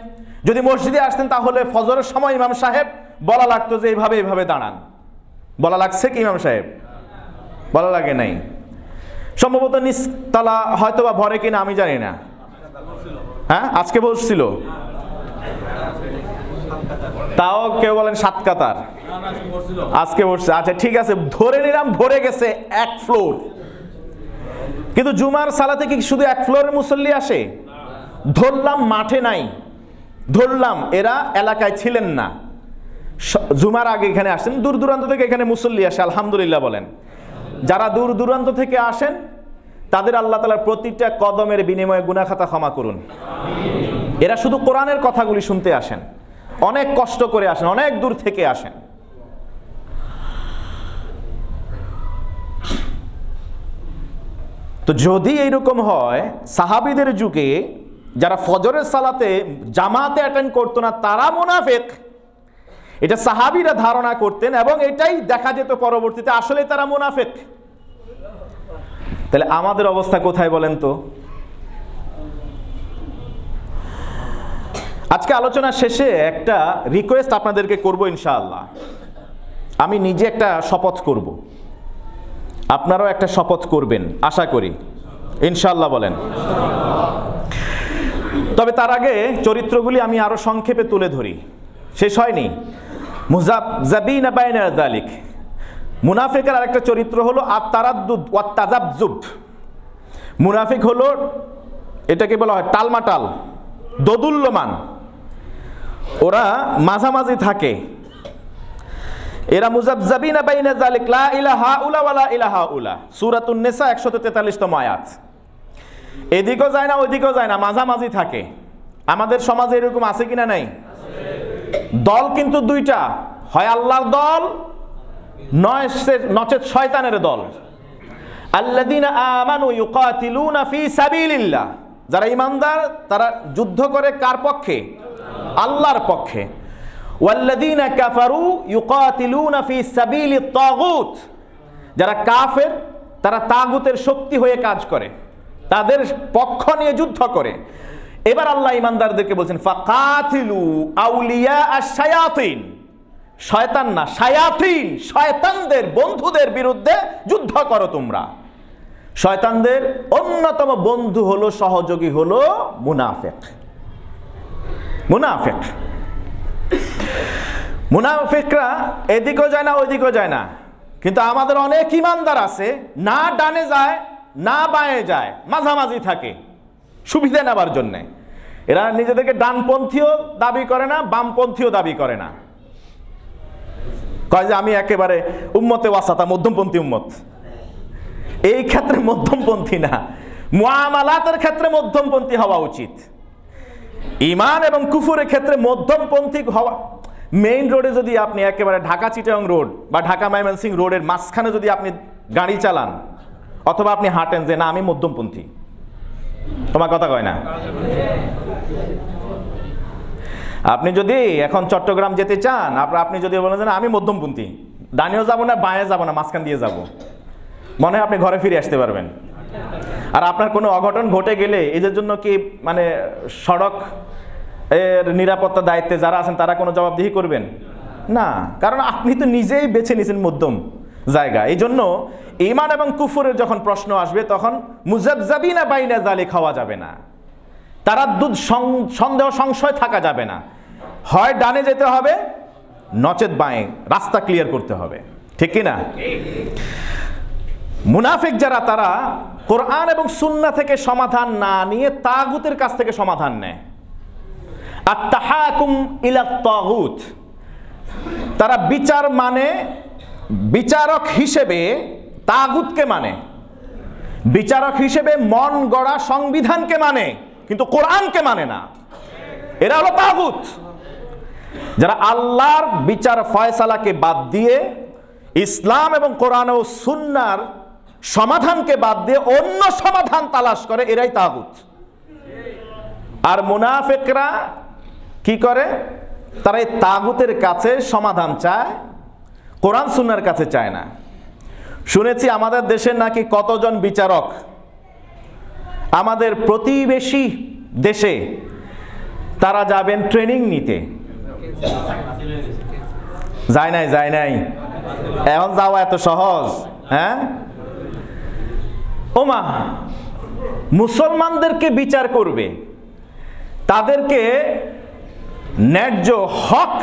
যদি মসজিদে আসতেন তাহলে ফজরের সময় ইমাম সাহেব বলা লাগতো যে এইভাবে দাঁড়ান। বলা লাগছে কি ইমাম সাহেব? বলা লাগে নাই। সম্ভবত নিচতলা হয়তো বা ভরে কিনা আমি জানি না। হ্যাঁ, আজকে বলছিল, তাও কেউ বলেন 7 কাতার, আজকে বসছে। আচ্ছা ঠিক আছে, ধরে নিলাম ভরে গেছে 1 ফ্লোর। কিন্তু জুমার সালাতে কি শুধু 1 ফ্লোরের মুসল্লি আসে? ধরলাম মাঠে নাই, ধরলাম এরা এলাকায় ছিলেন না, জুমার আগে এখানে আসেন, দূর দূরান্ত থেকে এখানে মুসল্লি আসে, আলহামদুলিল্লাহ বলেন। যারা দূর দূরান্ত থেকে আসেন তাদের আল্লাহ তাআলার প্রতিটা কদমের বিনিময়ে গুনাহ খাতা ক্ষমা করুন। এরা শুধু কোরআনের কথাগুলি শুনতে আসেন, অনেক কষ্ট করে আসেন, অনেক দূর থেকে আসেন। তো যদি এইরকম হয়, সাহাবীদের যুগে যারা ফজরের সালাতে জামাতে অ্যাটেন্ড করতো না তারা মুনাফিক, এটা সাহাবীরা ধারণা করতেন এবং এটাই দেখা যেত পরবর্তীতে আসলে তারা মুনাফিক। তাহলে আমাদের অবস্থা কোথায় বলেন তো? আজকে আলোচনা শেষে একটা রিকোয়েস্ট আপনাদেরকে করব ইনশাআল্লাহ। আমি নিজে একটা শপথ করব, আপনারাও একটা শপথ করবেন আশা করি ইনশাআল্লাহ, বলেন। তবে তার আগে চরিত্রগুলি আমি আরো সংক্ষেপে তুলে ধরি, শেষ হয়নি। মুযাবযাবিনা বাইনা যালিক, মুনাফিকের আরেকটা চরিত্র হলো আত-তারাদ্দুদ ওয়াত তাযাবযুব। মুনাফিক হলো, এটাকে বলা হয় টালমাটাল, দোদুল্যমান, ওরা মাঝামাঝি থাকে। এরা মুযাবযাবিনা বাইনা যালিক, লা ইলাহা উলা ওয়ালা ইলাহা উলা, সূরাতুন নিসা 143তম আয়াত। এদিকেও যায় না ওইদিকেও যায় না, মাঝামাঝি থাকে। আমাদের সমাজে এরকম আছে কিনা নাই? দল কিন্তু দুইটা, হয় আল্লাহর দল নচেত শয়তানের দল। আল্লাযীনা আমানু ইউকাতিলুনা ফি সাবিলিল্লাহ, যারা ঈমানদার তারা যুদ্ধ করে কার পক্ষে? আল্লাহর পক্ষে। ওয়াল্লাযীনা কাফারু ইউকাতিলুনা ফি সাবিলিত তাগুত, যারা কাফের তারা তাগুতের শক্তি হয়ে কাজ করে, তাদের পক্ষ নিয়ে যুদ্ধ করে। এবার আল্লাহ ঈমানদারদেরকে বলছেন ফাকাতিলু আউলিয়া আশ-শায়াতিন, শয়তান না, শায়াতিন, শয়তানদের বন্ধুদের বিরুদ্ধে যুদ্ধ করো তোমরা। শয়তানদের অন্যতম বন্ধু হলো, সহযোগী হলো মুনাফিক। মুনাফিক মুনাফিকরা এদিকেও যায় না ওইদিকেও যায় না, কিন্তু আমাদের অনেক ঈমানদার আছে, না ডানে যায় না বাঁয়ে যায়, মাঝামাঝি থাকে সুবিধা নেবার জন্যে। এরা নিজেদেরকে ডানপন্থীও দাবি করে না, বামপন্থীও দাবি করে না, কয় যে আমি একেবারে উম্মতে ওয়াসাতা, মধ্যমপন্থী উম্মত। এই ক্ষেত্রে মধ্যমপন্থী না, মুআমালাতের ক্ষেত্রে মধ্যমপন্থী হওয়া উচিত। ঈমান এবং কুফরের ক্ষেত্রে মধ্যমপন্থী হওয়া। মেইন রোডে যদি আপনি একেবারে ঢাকা চিটাগং রোড বা ঢাকা ময়মনসিংহ রোডের মাঝখানে যদি আপনি গাড়ি চালান, অথবা আপনি হাঁটেন যে না আমি মধ্যমপন্থী, তোমার কথা কয় না। আপনি যদি এখন চট্টগ্রাম যেতে চান, আপনি যদি বলেন যে আমি মধ্যমপন্থী, ডানেও যাব না বাঁয়ে যাব না, মাঝখান দিয়ে যাব, মনে হয় আপনি ঘরে ফিরে আসতে পারবেন। আর আপনার কোনো অঘটন ঘটে গেলে এদের জন্য কি মানে সড়ক এর নিরাপত্তা দায়িত্বে যারা আছেন তারা কোনো জবাবদিহি করবেন না, কারণ আপনি তো নিজেই বেছে নিয়েছেন মধ্যম জায়গা। এই জন্য ঈমান এবং কুফরের যখন প্রশ্ন আসবে তখন মুযাবযাবিনা বাইনা যালিক খাওয়া যাবে না, তারাদ্দুদ সন্দেহ সংশয় থাকা যাবে না, হয় ডানে যেতে হবে নচেত বাঁয়ে, রাস্তা ক্লিয়ার করতে হবে, ঠিক কি না? মুনাফিক যারা, তারা কোরআন এবং সুন্নাহ থেকে সমাধান না নিয়ে তাগুতের কাছ থেকে সমাধান নেয়। আত-তাহাকুম ইলা তাগুত, তারা বিচার মানে, বিচারক হিসেবে তাগুতকে মানে, বিচারক হিসেবে মন গড়া সংবিধানকে মানে, কিন্তু কোরআনকে মানে না। এরা হলো তাগুত, যারা আল্লাহর বিচার ফয়সালাকে বাদ দিয়ে ইসলাম এবং কোরআন ও সুন্নাহর সমাধানকে বাদ দিয়ে অন্য সমাধান তালাশ করে, এরাই তাগুত। আর মুনাফিকরা কি করে? তারা এই তাগুতের কাছে সমাধান চায়, কোরআন সুন্নাহর কাছে চায় না। শুনেছি আমাদের দেশের নাকি কতজন বিচারক আমাদের প্রতিবেশী দেশে তারা যাবেন ট্রেনিং নিতে। যায় নাই, এখন যাওয়া এত সহজ? হ্যাঁ, ওমা, মুসলমানদেরকে বিচার করবে, তাদেরকে ন্যায্য হক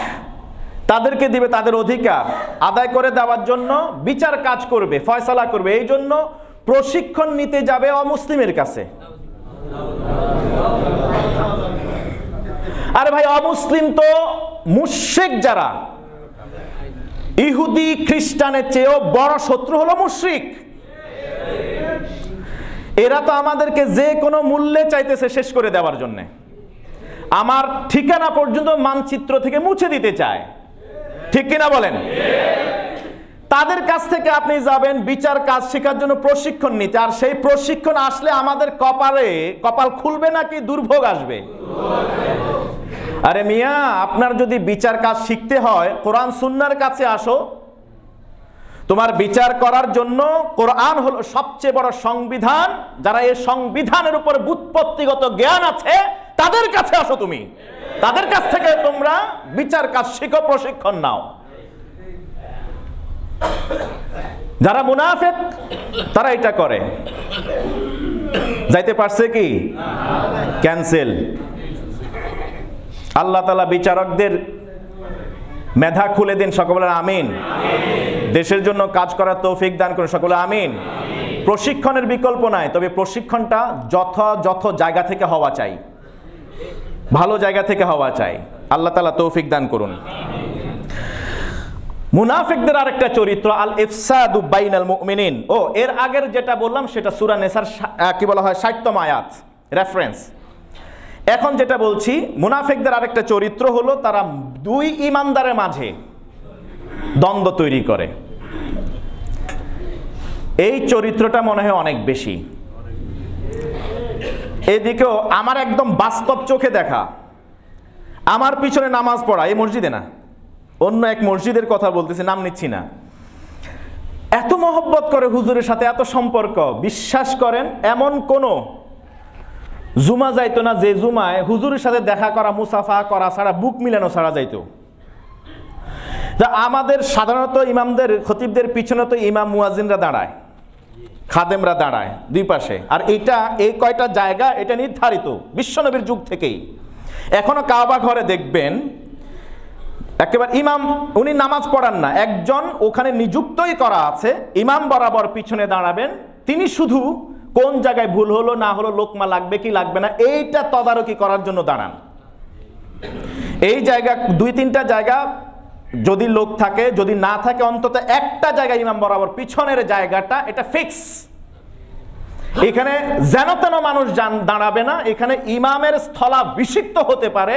তাদেরকে দিবে, তাদের অধিকার আদায় করে দেওয়ার জন্য বিচার কাজ করবে, ফয়সালা করবে। এই জন্য প্রশিক্ষণ নিতে যাবে অমুসলিমের কাছে। আরে ভাই, অমুসলিম তো মুশরিক, যারা ইহুদি খ্রিস্টানের চেয়েও বড় শত্রু হলো মুশরিক। এরা তো আমাদেরকে যে কোনো মূল্যে চাইতেছে শেষ করে দেওয়ার জন্য, আমার ঠিকানা পর্যন্ত মানচিত্র থেকে মুছে দিতে চায়, ঠিক কিনা বলেন? তাদের কাছ থেকে আপনি যাবেন বিচার কাজ শেখার জন্য প্রশিক্ষণ নিতে, আর সেই প্রশিক্ষণ আসলে আমাদের কপাল খুলবে নাকি দুর্ভোগ আসবে? আরে মিয়া, আপনার যদি বিচার কাজ শিখতে হয় কোরআন সুন্নাহর কাছে আসো। তোমার বিচার করার জন্য কোরআন হলো সবচেয়ে বড় সংবিধান। যারা এই সংবিধানের উপর ব্যুৎপত্তিগত জ্ঞান আছে তাদের কাছে আসো, তুমি তাদের কাছ থেকে তোমরা বিচার কাজ শিখো, প্রশিক্ষণ নাও। যারা মুনাফিক তারা এটা করে। যাইতে পারছে কি? ক্যান্সেল। আল্লাহ তাআলা বিচারকদের মেধা খুলে দিন, সকলে আমিন। দেশের জন্য কাজ করার তৌফিক দান করুন, সকলে আমিন। প্রশিক্ষণের বিকল্প নাই, তবে প্রশিক্ষণটা যথাযথ জায়গা থেকে হওয়া চাই, ভালো জায়গা থেকে হওয়া চাই। আল্লাহ তাআলা তৌফিক দান করুন। মুনাফিকদের আরেকটা চরিত্র আল ইফসাদু বাইনাল মুমিনিন। এর আগের যেটা বললাম সেটা সূরা নিসার কি বলা হয় 60তম আয়াত রেফারেন্স। এখন যেটা বলছি, মুনাফিকদের আরেকটা চরিত্র হলো তারা দুই ঈমানদারের মাঝে দ্বন্দ্ব তৈরি করে। এই চরিত্রটা মনে হয় অনেক বেশি। এদিকেও আমার একদম বাস্তব চোখে দেখা, আমার পিছনে নামাজ পড়া, এই মসজিদে না, অন্য এক মসজিদের কথা বলতেছি, নাম নিচ্ছি না, এত মহব্বত করে হুজুরের সাথে, এত সম্পর্ক। বিশ্বাস করেন এমন কোন জুমা যাইতো না যে জুমায় হুজুরের সাথে দেখা করা, মুসাফা করা ছাড়া, বুক মিলানো ছাড়া যাইতো। আমাদের সাধারণত ইমামদের, খতিবদের পিছনে তো ইমাম মুয়াজ্জিনরা দাঁড়ায়, খাদেমরা দাঁড়ায় দুই পাশে। আর এই কয়টা জায়গা এটা নির্ধারিত বিশ্বনবীর যুগ থেকেই। এখনো কাবা ঘরে দেখবেন একেবারে ইমাম, উনি নামাজ পড়ান না, একজন ওখানে নিযুক্তই করা আছে, ইমাম বরাবর পিছনে দাঁড়াবেন। তিনি শুধু কোন জায়গায় ভুল হলো না হলো, লোকমা লাগবে কি লাগবে না, এইটা তদারকি করার জন্য দাঁড়ান। এই জায়গা, দুই তিনটা জায়গা যদি লোক থাকে, যদি না থাকে অন্তত একটা জায়গা ইমাম বরাবর পিছনের জায়গাটা, এটা ফিক্স। এখানে যেন তেন মানুষ দাঁড়াবে না। এখানে ইমামের স্থলাভিষিক্ত হতে পারে,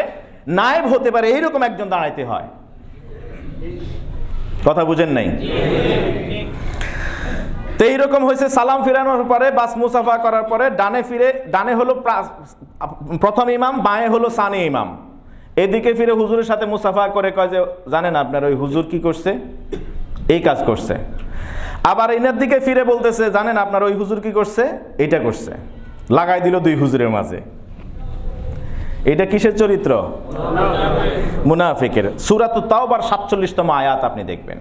নায়েব হতে পারে, এইরকম একজন দাঁড়াইতে হয়। কথা বুঝেন নাই? তো এইরকম হয়েছে। সালাম ফিরানোর পরে, বাস মুসাফা করার পরে ডানে হলো প্রথম ইমাম, বাঁয়ে হলো সানি ইমাম। এদিকে ফিরে হুজুরের সাথে মুসাফা করে কয় যে, জানেন আপনার ওই হুজুর কি করছে? এই কাজ করছে। আবার এনার দিকে ফিরে বলতেছে, জানেন আপনার ওই হুজুর কি করছে? এইটা করছে। লাগাই দিল দুই হুজুরের মাঝে। এটা কিসের চরিত্র? মুনাফিকের। সূরাতুত তাওবার 47তম আয়াত আপনি দেখবেন।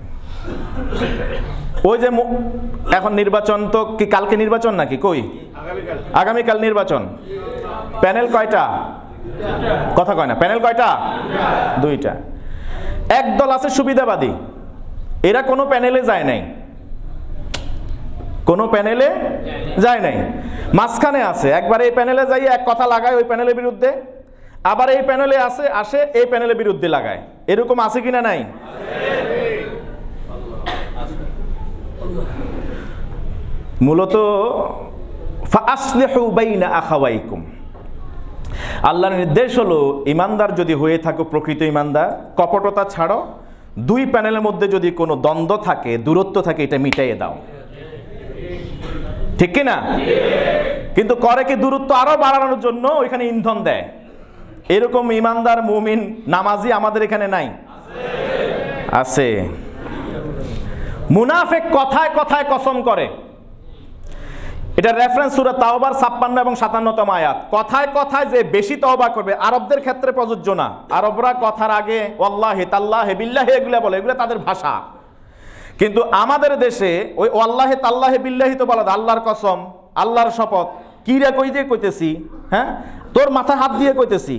ওই যে এখন নির্বাচন, তো কি কালকে নির্বাচন নাকি? কই? আগামীকাল নির্বাচন। প্যানেল কয়টা? কথা কয় না। প্যানেল কয়টা? দুইটা। এক দল আছে সুবিধাবাদী, এরা কোনো প্যানেলে যায় নাই, কোনো প্যানেলে যায় নাই। মাঝখানে আছে, একবার এই প্যানেলে যাই এক কথা লাগায় ওই প্যানেলের বিরুদ্ধে, আবার এই প্যানেলে আসে এই প্যানেলের বিরুদ্ধে লাগায়। এরকম আছে কিনা? নাই। মূলত ফাআসলিহু বাইনা আখাওয়াইকুম, আল্লাহর নির্দেশ হলো ইমানদার যদি হয়ে থাকো, প্রকৃত ইমানদার, কপটতা ছাড়ো, দুই প্যানেলের মধ্যে যদি কোনো দ্বন্দ্ব থাকে, দূরত্ব থাকে, এটা মিটাইয়ে দাও। ঠিক কিনা? কিন্তু করে কি দূরত্ব আরো বাড়ানোর জন্য ওইখানে ইন্ধন দেয়। এরকম ইমানদার মুমিন নামাজি আমাদের এখানে নাই? আছে। মুনাফিক কথায় কথায় কসম করে। এটা রেফারেন্স সূরা তাওবার 56 এবং 57তম আয়াত। কথায় কথায় যে বেশি তওবা করবে, আরবদের ক্ষেত্রে প্রযোজ্য না। আরবরা কথার আগে ওয়াল্লাহি তাল্লাহি বিল্লাহি এগুলা বলে, এগুলা তাদের ভাষা। কিন্তু আমাদের দেশে ওই ওয়াল্লাহি তাল্লাহি বিল্লাহি তো বলা, আল্লাহর কসম, আল্লাহর শপথ, কি রে কই দিয়ে কইতেছি, হ্যাঁ তোর মাথায় হাত দিয়ে কইতেছি,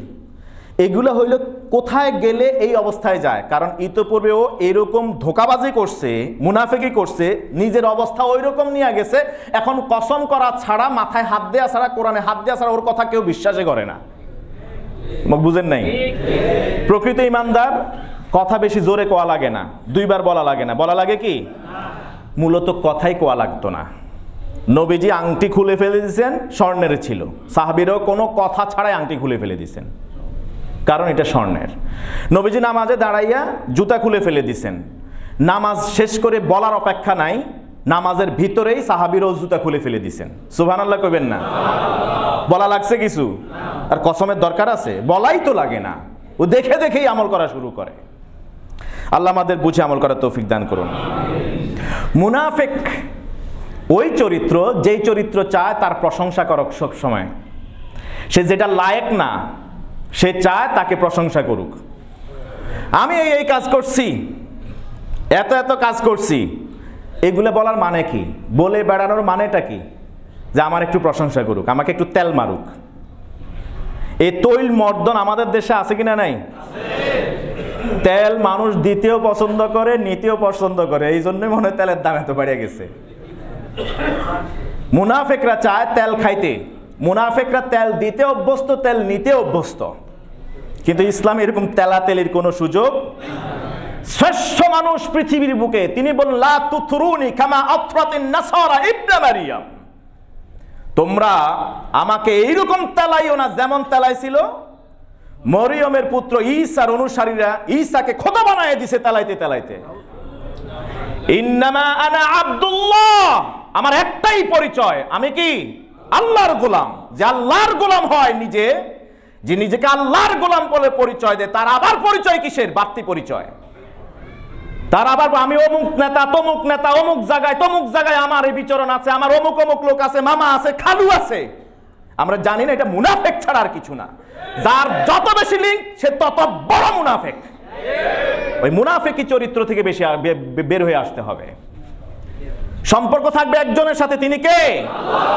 এগুলো হইল কোথায় গেলে এই অবস্থায় যায়। কারণ ইতোপূর্বেও এরকম ধোকাবাজি করছে, মুনাফিকি করছে, নিজের অবস্থা ওই রকম নিয়ে গেছে। এখন কসম করা ছাড়া, মাথায় হাত দেওয়া ছাড়া, কোরআনে হাত দেওয়া ছাড়া ওর কথা কেউ বিশ্বাসই করে না। বুঝেন নাই? প্রকৃত ইমানদার কথা বেশি জোরে কোয়া লাগে না, দুইবার বলা লাগে না। বলা লাগে কি? মূলত কথাই কোয়া লাগতো না। নবীজি আংটি খুলে ফেলে দিয়েছেন, স্বর্ণের ছিল। সাহাবীরাও কোনো কথা ছাড়াই আংটি খুলে ফেলে দিয়েছেন, কারণ এটা স্বর্ণের। নবীজি নামাজে দাঁড়াইয়া জুতা খুলে ফেলে দিছেন। নামাজ শেষ করে বলার অপেক্ষা নাই, নামাজের ভিতরেই সাহাবীর জুতা খুলে ফেলে দিছেন। সুবহানাল্লাহ কইবেন না? বলা লাগছে কিছু? আর কসমের দরকার আছে? বলাই তো লাগে না, ও দেখে দেখেই আমল করা শুরু করে। আল্লাহ আমাদের বুঝে আমল করার তৌফিক দান করুন। মুনাফিক ওই চরিত্র, যেই চরিত্র চায় তার প্রশংসা করুক সব সময়। সে যেটা লায়েক না, সে চায় তাকে প্রশংসা করুক। আমি এই কাজ করছি, এত এত কাজ করছি, এগুলো বলার মানে কি? বলে বেড়ানোর মানেটা কি? যে আমার একটু প্রশংসা করুক, আমাকে একটু তেল মারুক। এই তৈল মর্দন আমাদের দেশে আছে কিনা? নাই। তেল মানুষ দিতেও পছন্দ করে, নিতেও পছন্দ করে, এই জন্যই মনে হয় তেলের দাম এত বেড়ে গেছে। মুনাফিকরা চায় তেল খাইতে, মুনাফিকরা তেল দিতে অভ্যস্ত, তেল নিতে অভ্যস্ত। কিন্তু ইসলাম এরকম তেলাতেলির কোনো সুযোগ। শ্রেষ্ঠ মানুষ পৃথিবীর বুকে, তিনি বললেন লা তুথরুনি কামা আথরাতিন নাসারা ইবনে মারিয়াম, তোমরা আমাকে এইরকম তেলাইও না যেমন তেলাইছিল মরিয়মের পুত্র ঈসার অনুসারীরা। ঈসাকে খোদা বানায় দিছে তেলাইতে তেলাইতে। ইন্নামা আনা আব্দুল্লাহ, আমার একটাই পরিচয়, আমি কি? আল্লাহর গোলাম। যে আল্লাহর গোলাম হয় নিজে, যে নিজেকে আল্লাহর গোলাম বলে পরিচয় দেয়, তার আবার পরিচয় কিসের? বাড়তি পরিচয়। তার আবার আমি অমুক নেতা, তমুক নেতা, অমুক জায়গায় তমুক জায়গায় আমার এই বিচরণ আছে, আমার অমুক অমুক লোক আছে, মামা আছে, খালু আছে। আমরা জানি না এটা মুনাফিক ছাড়া আর কিছু না। যার যত বেশি লিঙ্ক সে তত বড় মুনাফিক। ওই মুনাফিকি চরিত্র থেকে বেশি বের হয়ে আসতে হবে। সম্পর্ক থাকবে একজনের সাথে, তিনি কে?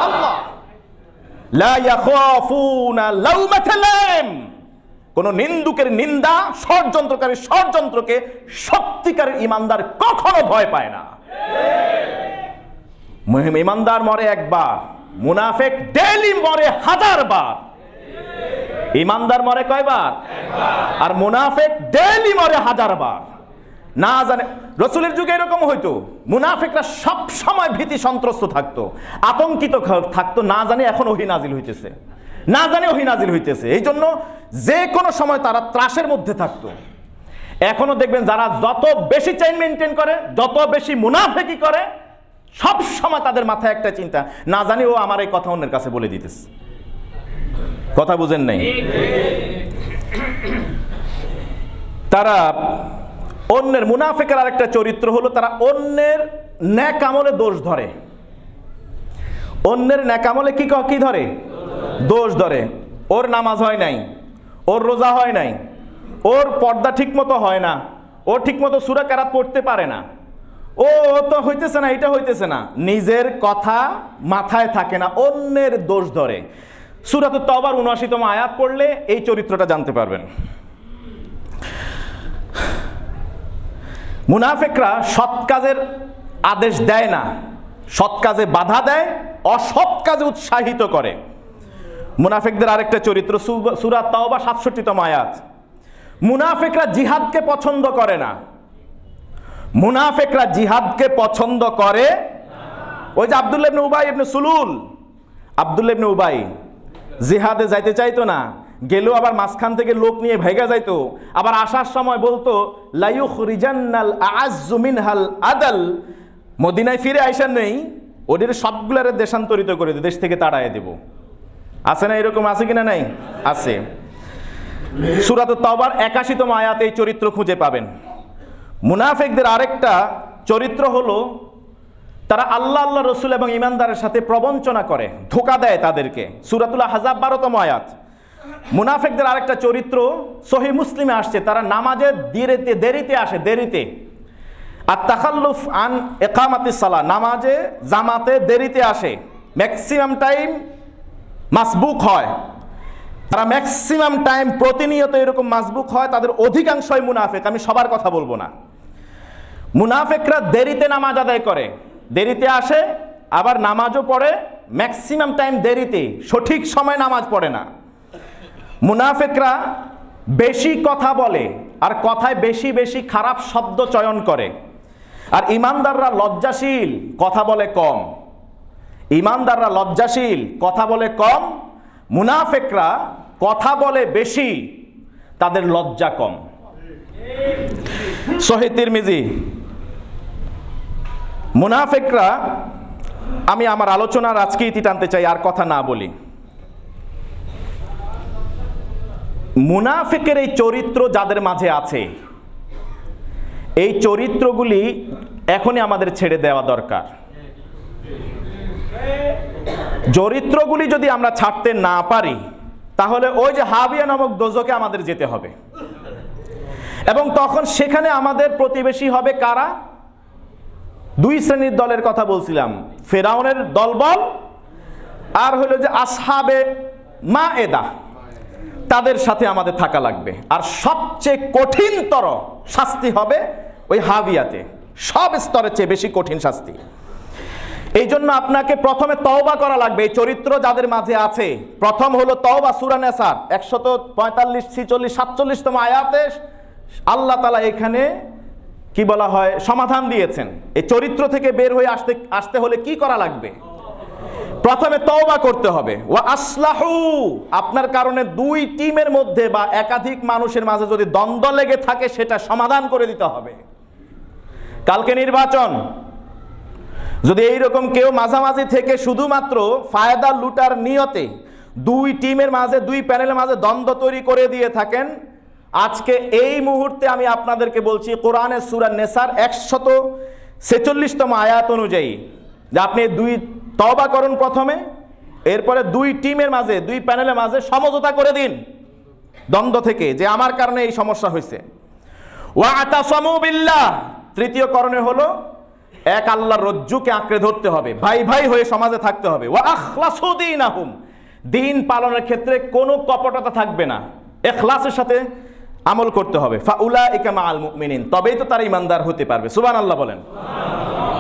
আল্লাহ। লা ইয়াখাফুনা লাউমাতা লাইম, কোন নিন্দুকের নিন্দা, ষড়যন্ত্রকারীর ষড়যন্ত্রকে সত্যিকারের ঈমানদার কখনো ভয় পায় না। ঈমানদার মরে একবার, মুনাফিক ডেইলি মরে 1000 বার। ঈমানদার মরে কয়বার? আর মুনাফিক ডেইলি মরে 1000 বার। না জানে রাসূলের যুগে এরকম হইতো, মুনাফিকরা সব সময় ভীতি সন্ত্রস্ত থাকতো, আতঙ্কিত থাকতো, না জানে এখন ওহী নাজিল হইতেছে, না জানে ওহী নাজিল হইতেছে। এই জন্য যে কোনো সময় তারা ত্রাসের মধ্যে থাকতো। এখনো দেখবেন যারা যত বেশি চেইন মেনটেন করে, যত বেশি মুনাফিকি করে, সব সময় তাদের মাথায় একটা চিন্তা, না জানি ও আমার এই কথা অন্যের কাছে বলে দিতেছে। কথা বুঝেন নাই? তারা অন্যের, মুনাফিকের আরেকটা চরিত্র হলো তারা অন্যের নেক আমলে দোষ ধরে। অন্যের নেক আমলে কি ধরে? দোষ ধরে। ওর নামাজ হয় নাই, ওর রোজা হয় নাই, ওর পর্দা ঠিক মতো হয় না, ও ঠিক মতো সূরা কেরাত পড়তে পারে না, ও তো হইতেছে না, এটা হইতেছে না। নিজের কথা মাথায় থাকে না, অন্যের দোষ ধরে। সূরাতুত তাওবার ৭৯তম আয়াত পড়লে এই চরিত্রটা জানতে পারবেন। মুনাফিকরা সৎ কাজের আদেশ দেয় না, সৎ কাজে বাধা দেয়, অসৎ কাজে উৎসাহিত করে। মুনাফিকদের আরেকটা চরিত্র, সূরা তাওবা ৬৭তম আয়াত। মুনাফিকরা জিহাদকে পছন্দ করে না, মুনাফিকরা জিহাদকে পছন্দ করে। ওই যে আব্দুল্লাহ ইবনে উবাই ইবনে সুলুল, আব্দুল্লাহ ইবনে উবাই জিহাদে যাইতে চাইতো না, গেলেও আবার মাঝখান থেকে লোক নিয়ে ভেগা যাইতো, আবার আসার সময় বলতো লা ইউখরিজান্নাল আ'আজ্জু মিনহাল আদাল, মদিনায় ফিরে আইসা নেই, ওদের সবগুলারে দেশান্তরিত করে দেশ থেকে তাড়ায় দেব। আছে না এরকম? আছে কিনা? নাই, আছে। সূরাতুত তাওবার ৮১তম আয়াতে এই চরিত্র খুঁজে পাবেন। মুনাফিকদের আরেকটা চরিত্র হলো তারা আল্লাহ, আল্লাহ রসুল এবং ঈমানদারের সাথে প্রবঞ্চনা করে, ধোঁকা দেয় তাদেরকে। সূরাতুল আহজাব ১২তম আয়াত। মুনাফিকদের আরেকটা চরিত্র সহিহ মুসলিমে আসছে, তারা নামাজে দেরিতে আসে, দেরিতে। আর তাখাল্লুফ আন ইকামাতিস সালাহ, নামাজে জামাতে দেরিতে আসে, ম্যাক্সিমাম টাইম মাসবুক হয়। তারা ম্যাক্সিমাম টাইম প্রতিনিয়ত এরকম মাসবুক হয়, তাদের অধিকাংশই মুনাফিক। আমি সবার কথা বলবো না। মুনাফিকরা দেরিতে নামাজ আদায় করে, দেরিতে আসে, আবার নামাজও পড়ে, ম্যাক্সিমাম টাইম দেরিতে, সঠিক সময় নামাজ পড়ে না। মুনাফিকরা বেশি কথা বলে, আর কথায় বেশি বেশি খারাপ শব্দ চয়ন করে। আর ঈমানদাররা লজ্জাশীল, কথা বলে কম। ঈমানদাররা লজ্জাশীল, কথা বলে কম। মুনাফিকরা কথা বলে বেশি, তাদের লজ্জা কম। সহিহ তিরমিজি মুনাফিকরা, আমি আমার আলোচনার আজকে ইতি টানতে চাই, আর কথা না বলি। মুনাফিকের এই চরিত্র যাদের মাঝে আছে, এই চরিত্রগুলি এখনই আমাদের ছেড়ে দেওয়া দরকার। চরিত্রগুলি যদি আমরা ছাড়তে না পারি, তাহলে ওই যে হাবিয়া নামক দোজখে আমাদের যেতে হবে, এবং তখন সেখানে আমাদের প্রতিবেশী হবে কারা? দুই শ্রেণীর দলের কথা বলছিলাম, ফেরাউনের দলবল আর হলো যে আসহাবে মায়েদা, তাদের সাথে আমাদের থাকা লাগবে। আর সবচেয়ে কঠিনতর শাস্তি হবে ওই হাবিয়াতে, সব স্তরের চেয়ে বেশি কঠিন শাস্তি। এই জন্য আপনাকে প্রথমে তওবা করা লাগবে। এই চরিত্র যাদের মাঝে আছে, প্রথম হলো তওবা। সূরা নিসা 145, 46, 47তম আয়াতে আল্লাহ তাআলা এখানে কি বলা হয় সমাধান দিয়েছেন। এই চরিত্র থেকে বের হয়ে আসতে হলে কি করা লাগবে? প্রথমে তওবা করতে হবে। ওয়া আসলাহু, আপনার কারণে দুই টিমের মধ্যে বা একাধিক মানুষের মাঝে যদি দ্বন্দ্ব লেগে থাকে, সেটা সমাধান করে দিতে হবে। কালকে নির্বাচন, যদি এইরকম কেউ মাঝামাঝি থেকে শুধুমাত্র ফায়দা লুটার নিয়তে দুই টিমের মাঝে, দুই প্যানেলের মাঝে দ্বন্দ্ব তৈরি করে দিয়ে থাকেন, আজকে এই মুহূর্তে আমি আপনাদেরকে বলছি, কোরআনের সূরা নিসার 146তম আয়াত অনুযায়ী, যে আপনি দুই তওবা করুন প্রথমে, এরপরে দুই টিমের মাঝে, দুই প্যানেলের মাঝে সমঝোতা করে দিন দ্বন্দ্ব থেকে, যে আমার কারণে এই সমস্যা হয়েছে। ওয়া আতাসামু বিল্লাহ, তৃতীয় করণীয় হলো এক আল্লাহর রজ্জুকে আঁকড়ে ধরতে হবে, ভাই ভাই হয়ে সমাজে থাকতে হবে। ওয়া আখলাসু দীনাহুম, দিন পালনের ক্ষেত্রে কোনো কপটতা থাকবে না, ইখলাসের সাথে আমল করতে হবে। ফাউলাইকা মাআল মুমিনিন, তবেই তো তারা ঈমানদার হতে পারবে। সুবহানাল্লাহ বলেন।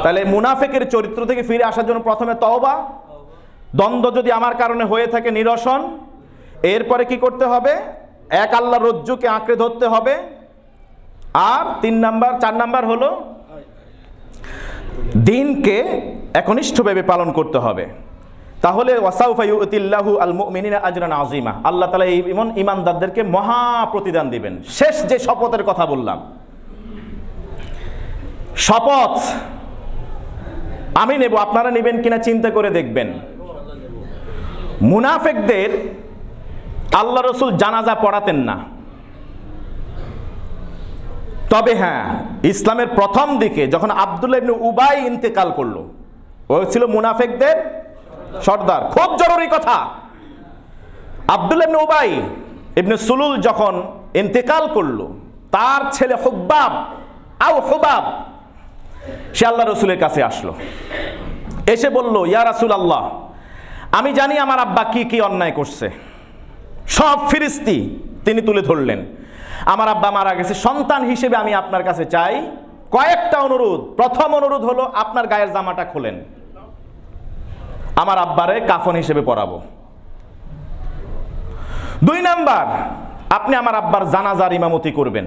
তাহলে মুনাফিকের চরিত্র থেকে ফিরে আসার জন্য প্রথমে তওবা, দ্বন্দ্ব যদি আমার কারণে হয়ে থাকে নিরসন, এরপরে কি করতে হবে? এক আল্লাহর রজ্জুকে আঁকড়ে ধরতে হবে। আর 4 নাম্বার হলো দিনকে একনিষ্ঠভাবে পালন করতে হবে। তাহলে ওয়াসাউফা ইউতিল্লাহু আল মুমিনিনা আজরান আযীমা, আল্লাহ তাআলা এই ঈমানদারদেরকে মহা প্রতিদান দিবেন। শেষ যে শপথের কথা বললাম, শপথ আমি নেব, আপনারা নেবেন কিনা চিন্তা করে দেখবেন। মুনাফিকদের আল্লাহ রাসূল জানাজা পড়াতেন না, তবে হ্যাঁ, ইসলামের প্রথম দিকে যখন আব্দুল্লাহ ইবনে উবাই ইন্তেকাল করলো, ও ছিল মুনাফিকদের সর্দার। খুব জরুরি কথা, আব্দুল্লাহ ইবনে উবাই ইবনে সুলুল যখন ইন্তেকাল করলো, তার ছেলে হুব্বাব সে আল্লাহ রসুলের কাছে আসলো, এসে বলল, ইয়া রাসূলুল্লাহ, আমি জানি আমার আব্বা কি কি অন্যায় করছে, সব ফিরিস্তি তিনি তুলে ধরলেন। আমার আব্বা মারা গেছে, সন্তান হিসেবে আমি আপনার কাছে চাই কয়েকটা অনুরোধ। প্রথম অনুরোধ হলো, আপনার গায়ের জামাটা খোলেন, আমার আব্বারে কাফন হিসেবে পরাবো। 2 নাম্বার, আপনি আমার আব্বার জানাজার ইমামতি করবেন।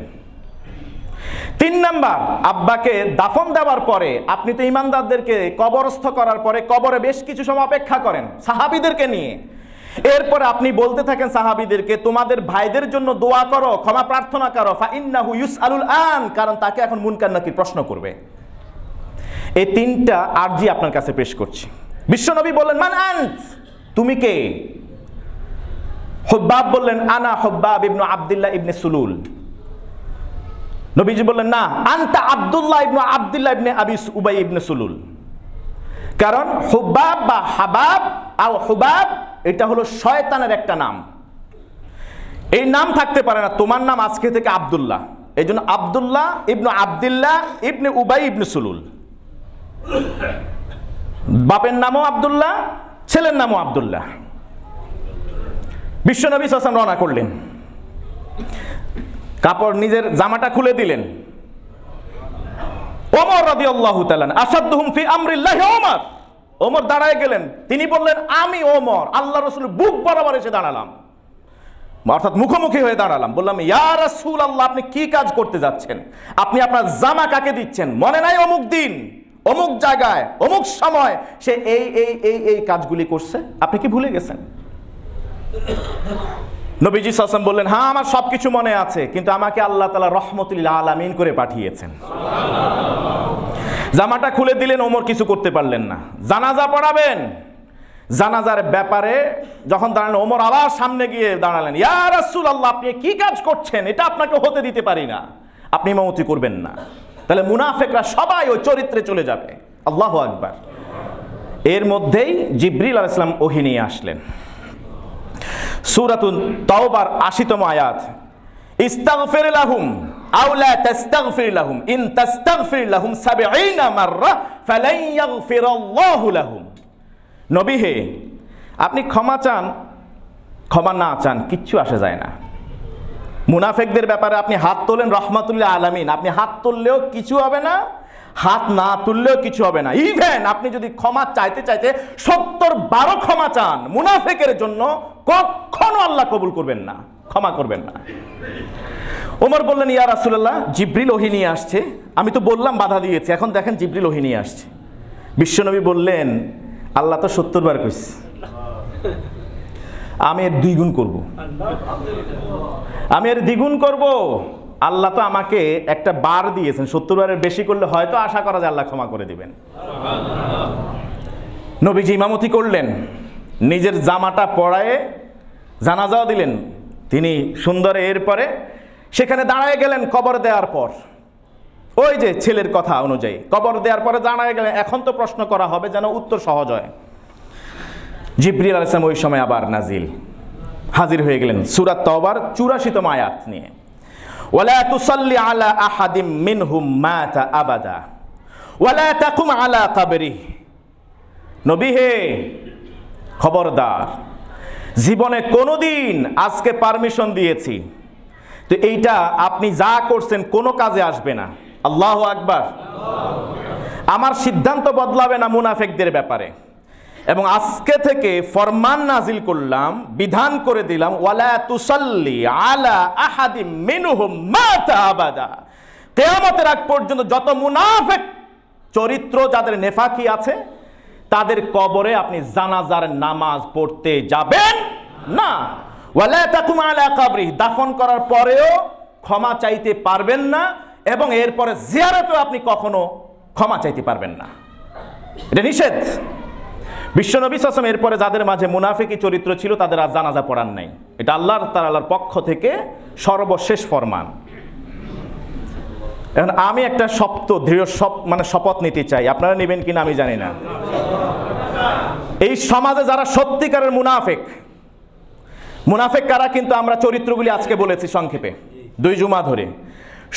3 নাম্বার, আব্বাকে দাফন দেওয়ার পরে আপনি তো ঈমানদারদেরকে কবরস্থ করার পরে কবরে বেশ কিছু সময় অপেক্ষা করেন সাহাবীদেরকে নিয়ে, এরপরে আপনি বলতে থাকেন সাহাবীদেরকে, তোমাদের ভাইদের জন্য দোয়া করো, ক্ষমা প্রার্থনা করো, ফা ইন্নাহু ইউসআলুল আন, কারণ তাকে এখন মুনকার নাকির প্রশ্ন করবে। এই 3টা আরজি আপনার কাছে পেশ করছি। বিশ্বনবী বললেন, মান আনত, তুমি কে? হুব্বাব বললেন, আনা হুব্বাব ইবনে আব্দুল্লাহ ইবনে সুলুল। নবীজি বললেন, না, আনতা আব্দুল্লাহ ইবনে আব্দুল্লাহ ইবনে আবি উবাই ইবনে সুলুল। কারণ হুব্বাব বা হাবাব আর হুবাব এটা হলো শয়তানের একটা নাম, এই নাম থাকতে পারে না। তোমার নাম আজকে থেকে আব্দুল্লাহ, এই জন্য আব্দুল্লাহ ইবনে আব্দুল্লাহ ইবনে উবাই ইবনে সুলুল। বাপের নামও আব্দুল্লাহ, ছেলের নামও আব্দুল্লাহ। বিশ্বনবী সাল্লাল্লাহু আলাইহি ওয়াসাল্লাম রওনা করলেন, কাপড় নিজের জামাটা খুলে দিলেন। ওমর রাদিয়াল্লাহু তাআলা আসাদুহুম ফি আমরিল্লাহি ওমর দাঁড়ায় গেলেন। তিনি বললেন, আমি ওমর আল্লাহ রাসূলের বুক বরাবর এসে দাঁড়ালাম, অর্থাৎ মুখোমুখি হয়ে দাঁড়ালাম। বললাম, ইয়া রাসূলুল্লাহ, আপনি কি কাজ করতে যাচ্ছেন? আপনি আপনার জামা কাকে দিচ্ছেন? মনে নাই অমুক দিন অমুক জায়গায় অমুক সময় সে এই এই এই এই কাজগুলি করছে, আপনি কি ভুলে গেছেন? নবীজি সাল্লাল্লাহু আলাইহি ওয়াসাল্লাম বললেন, হ্যাঁ, আমার সবকিছু মনে আছে, কিন্তু আমাকে আল্লাহ তাআলা রহমতুল লিল আলামিন করে পাঠিয়েছেন। জামাটা খুলে দিলেন, ওমর কিছু করতে পারলেন না। জানাজা পড়াবেন, জানাজার ব্যাপারে যখন দাঁড়ালেন, ওমর আবার সামনে গিয়ে দাঁড়ালেন, ইয়া রাসূলুল্লাহ, আপনি কি কাজ করছেন? এটা আপনাকে হতে দিতে পারি না, আপনি ইমামতি করবেন না। তাহলে মুনাফিকরা সবাই ওই চরিত্রে চলে যাবে। আল্লাহু আকবার। এর মধ্যেই জিবরিল আলাইহিস সালাম ওহী নিয়ে আসলেন। সূরাতুন তাওবার ৮০তম আয়াত, ইস্তাগফির লাহুম আও লা তাস্তাগফির লাহুম ইন তাস্তাগফির লাহুম ৭০ মাররা ফালান ইয়াগফিরাল্লাহু লাহুম। নবী হে, আপনি ক্ষমা চান, ক্ষমা না চান, কিচ্ছু আসে যায় না। মুনাফিকদের ব্যাপারে আপনি হাত তোলেন, রহমাতুল্লিল আলামিন, আপনি হাত তুললেও কিছু হবে না, হাত না তুললেও কিছু হবে না। ইভেন আপনি যদি ক্ষমা চাইতে চাইতে ৭০ ক্ষমা চান, মুনাফিকের জন্য কখনো আল্লাহ কবুল করবেন না, ক্ষমা করবেন না। ওমর বললেন, ইয়া রাসূলুল্লাহ, জিবরিল ওহী নিয়ে আসছে, আমি তো বললাম বাধা দিয়েছি, এখন দেখেন জিবরিল ওহী নিয়ে আসছে। বিশ্বনবী বললেন, আল্লাহ তো ৭০ বার কইছে, আমি এর ২ গুণ করব, আমি এর দ্বিগুণ করব। আল্লাহ তো আমাকে একটা বার দিয়েছেন, ৭০ বারের বেশি করলে হয়তো আশা করা যায় আল্লাহ ক্ষমা করে দিবেন। নবীজি ইমামতি করলেন, নিজের জামাটা পরায়ে জানাজাও দিলেন তিনি সুন্দর। এরপরে সেখানে দাঁড়ায় গেলেন কবর দেওয়ার পর, ওই যে ছেলের কথা অনুযায়ী কবর দেওয়ার পরে দাঁড়ায় গেলেন। এখন তো প্রশ্ন করা হবে যেন উত্তর সহজ হয়। জিবরিল আলাইহিস সালাম ওই সময় আবার নাজিল হাজির হয়ে গেলেন সূরা তাওবার ৮৪তম আয়াত নিয়ে, ওয়ালা তুসাল্লি আলা আহাদিম মিনহুম মাতা আবাদা ওয়ালা তাকুম আলা কবরিহি। নবী হে, খবরদার, জীবনে কোনোদিন, আজকে পারমিশন দিয়েছি তো এইটা আপনি যা করছেন কোনো কাজে আসবে না। আল্লাহু আকবার। আমার সিদ্ধান্ত বদলাবে না মুনাফিকদের ব্যাপারে, এবং আজকে থেকে ফরমান নাজিল করলাম, বিধান করে দিলাম, ওয়ালা তুসাল্লি আলা আহাদিম মিনহুম মাতা আবাদা। কিয়ামতের আগ পর্যন্ত যত মুনাফিক চরিত্র, যাদের নেফাকি আছে, তাদের কবরে আপনি জানাজার নামাজ পড়তে যাবেন না। ওয়ালা তাকুম আলা কবরিহি, দাফন করার পরেও ক্ষমা চাইতে পারবেন না, এবং এরপরে জিয়ারতেও আপনি কখনো ক্ষমা চাইতে পারবেন না, এটা নিষেধ। বিশ্বনবী সাল্লাল্লাহু আলাইহি ওয়াসাল্লাম এরপরে যাদের মাঝে মুনাফিকি চরিত্র ছিল তাদের আর জানাজা পড়ান নাই। এটা আল্লাহ তাআলার পক্ষ থেকে সর্বশেষ ফরমান। এখন আমি একটা দৃঢ় শপথ নিতে চাই, আপনারা নেবেন কিনা আমি জানি না। এই সমাজে যারা সত্যিকারের মুনাফিক কারা, কিন্তু আমরা চরিত্রগুলি আজকে বলেছি সংক্ষেপে 2 জুমা ধরে।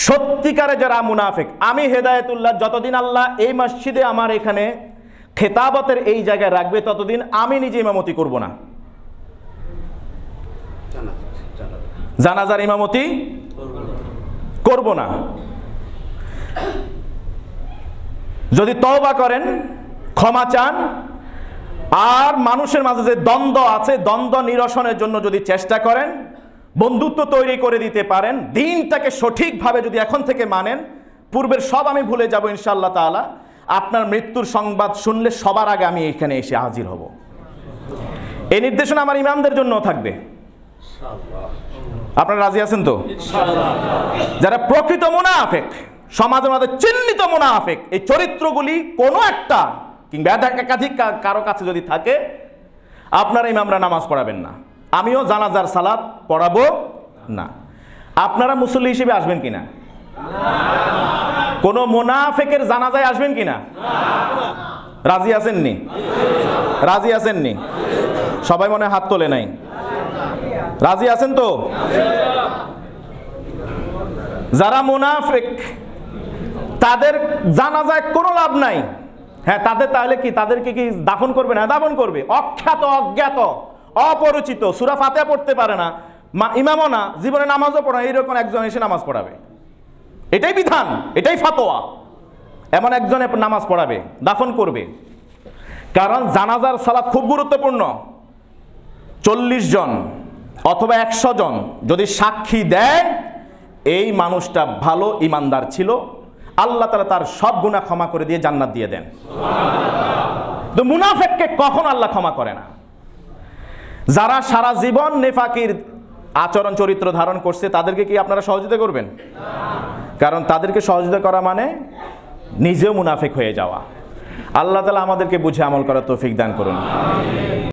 সত্যিকারে যারা মুনাফিক, আমি হেদায়েতুল্লাহ, যতদিন আল্লাহ এই মসজিদে আমার এখানে খেতাবতের এই জায়গায় রাখবে ততদিন আমি নিজে ইমামতি করব না, জানাজার ইমামতি করব না। যদি তওবা করেন, ক্ষমা চান, আর মানুষের মাঝে যে দ্বন্দ্ব আছে, দ্বন্দ্ব নিরসনের জন্য যদি চেষ্টা করেন, বন্ধুত্ব তৈরি করে দিতে পারেন, দিনটাকে সঠিকভাবে যদি এখন থেকে মানেন, পূর্বের সব আমি ভুলে যাব ইনশাআল্লাহ তাআলা। আপনার মৃত্যুর সংবাদ শুনলে সবার আগে আমি এখানে এসে হাজির হব। এই নির্দেশনা আমার ইমামদের জন্য থাকবে। আপনারা রাজি আছেন তো? যারা প্রকৃত মুনাফিক, সমাজের মধ্যে চিহ্নিত মুনাফিক, এই চরিত্রগুলি কোনো একটা কিংবা একাধিক কারো কাছে যদি থাকে, আপনারা ইমামরা নামাজ পড়াবেন না, আমিও জানাজার সালাত পড়াবো না। আপনারা মুসল্লি হিসেবে আসবেন কিনা? কোন মুনাফিকের জানাজায় আসবেন কিনা? রাজি আছেননি? রাজি আছেননি? সবাই মনে হাত তোলে নাই। রাজি আছেন তো? যারা মুনাফিক তাদের জানাজায় কোনো লাভ নাই। হ্যাঁ, তাদের তাহলে কি, তাদেরকে কি দাফন করবে না? দাফন করবে। অখ্যাত, অজ্ঞাত, অপরিচিত, সূরা ফাতিহা পড়তে পারে না, ইমামও না, জীবনে নামাজও পড়ে না, এইরকম একজন এসে নামাজ পড়াবে। এটাই বিধান, এটাই ফাতোয়া। এমন একজনে নামাজ পড়াবে, দাফন করবে। কারণ জানাজার সালাত খুব গুরুত্বপূর্ণ। 40 জন অথবা 100 জন যদি সাক্ষী দেয় এই মানুষটা ভালো ইমানদার ছিল, আল্লাহ তাআলা তার সব গুনাহ ক্ষমা করে দিয়ে জান্নাত দিয়ে দেন। তো মুনাফিককে কখন আল্লাহ ক্ষমা করে না? যারা সারা জীবন নেফাকির আচরণ চরিত্র ধারণ করছে তাদেরকে কি আপনারা সহযোগিতা করবেন? কারণ তাদেরকে সহযোগিতা করা মানে নিজেও মুনাফিক হয়ে যাওয়া। আল্লাহ তাআলা আমাদেরকে বুঝে আমল করার তৌফিক দান করুন।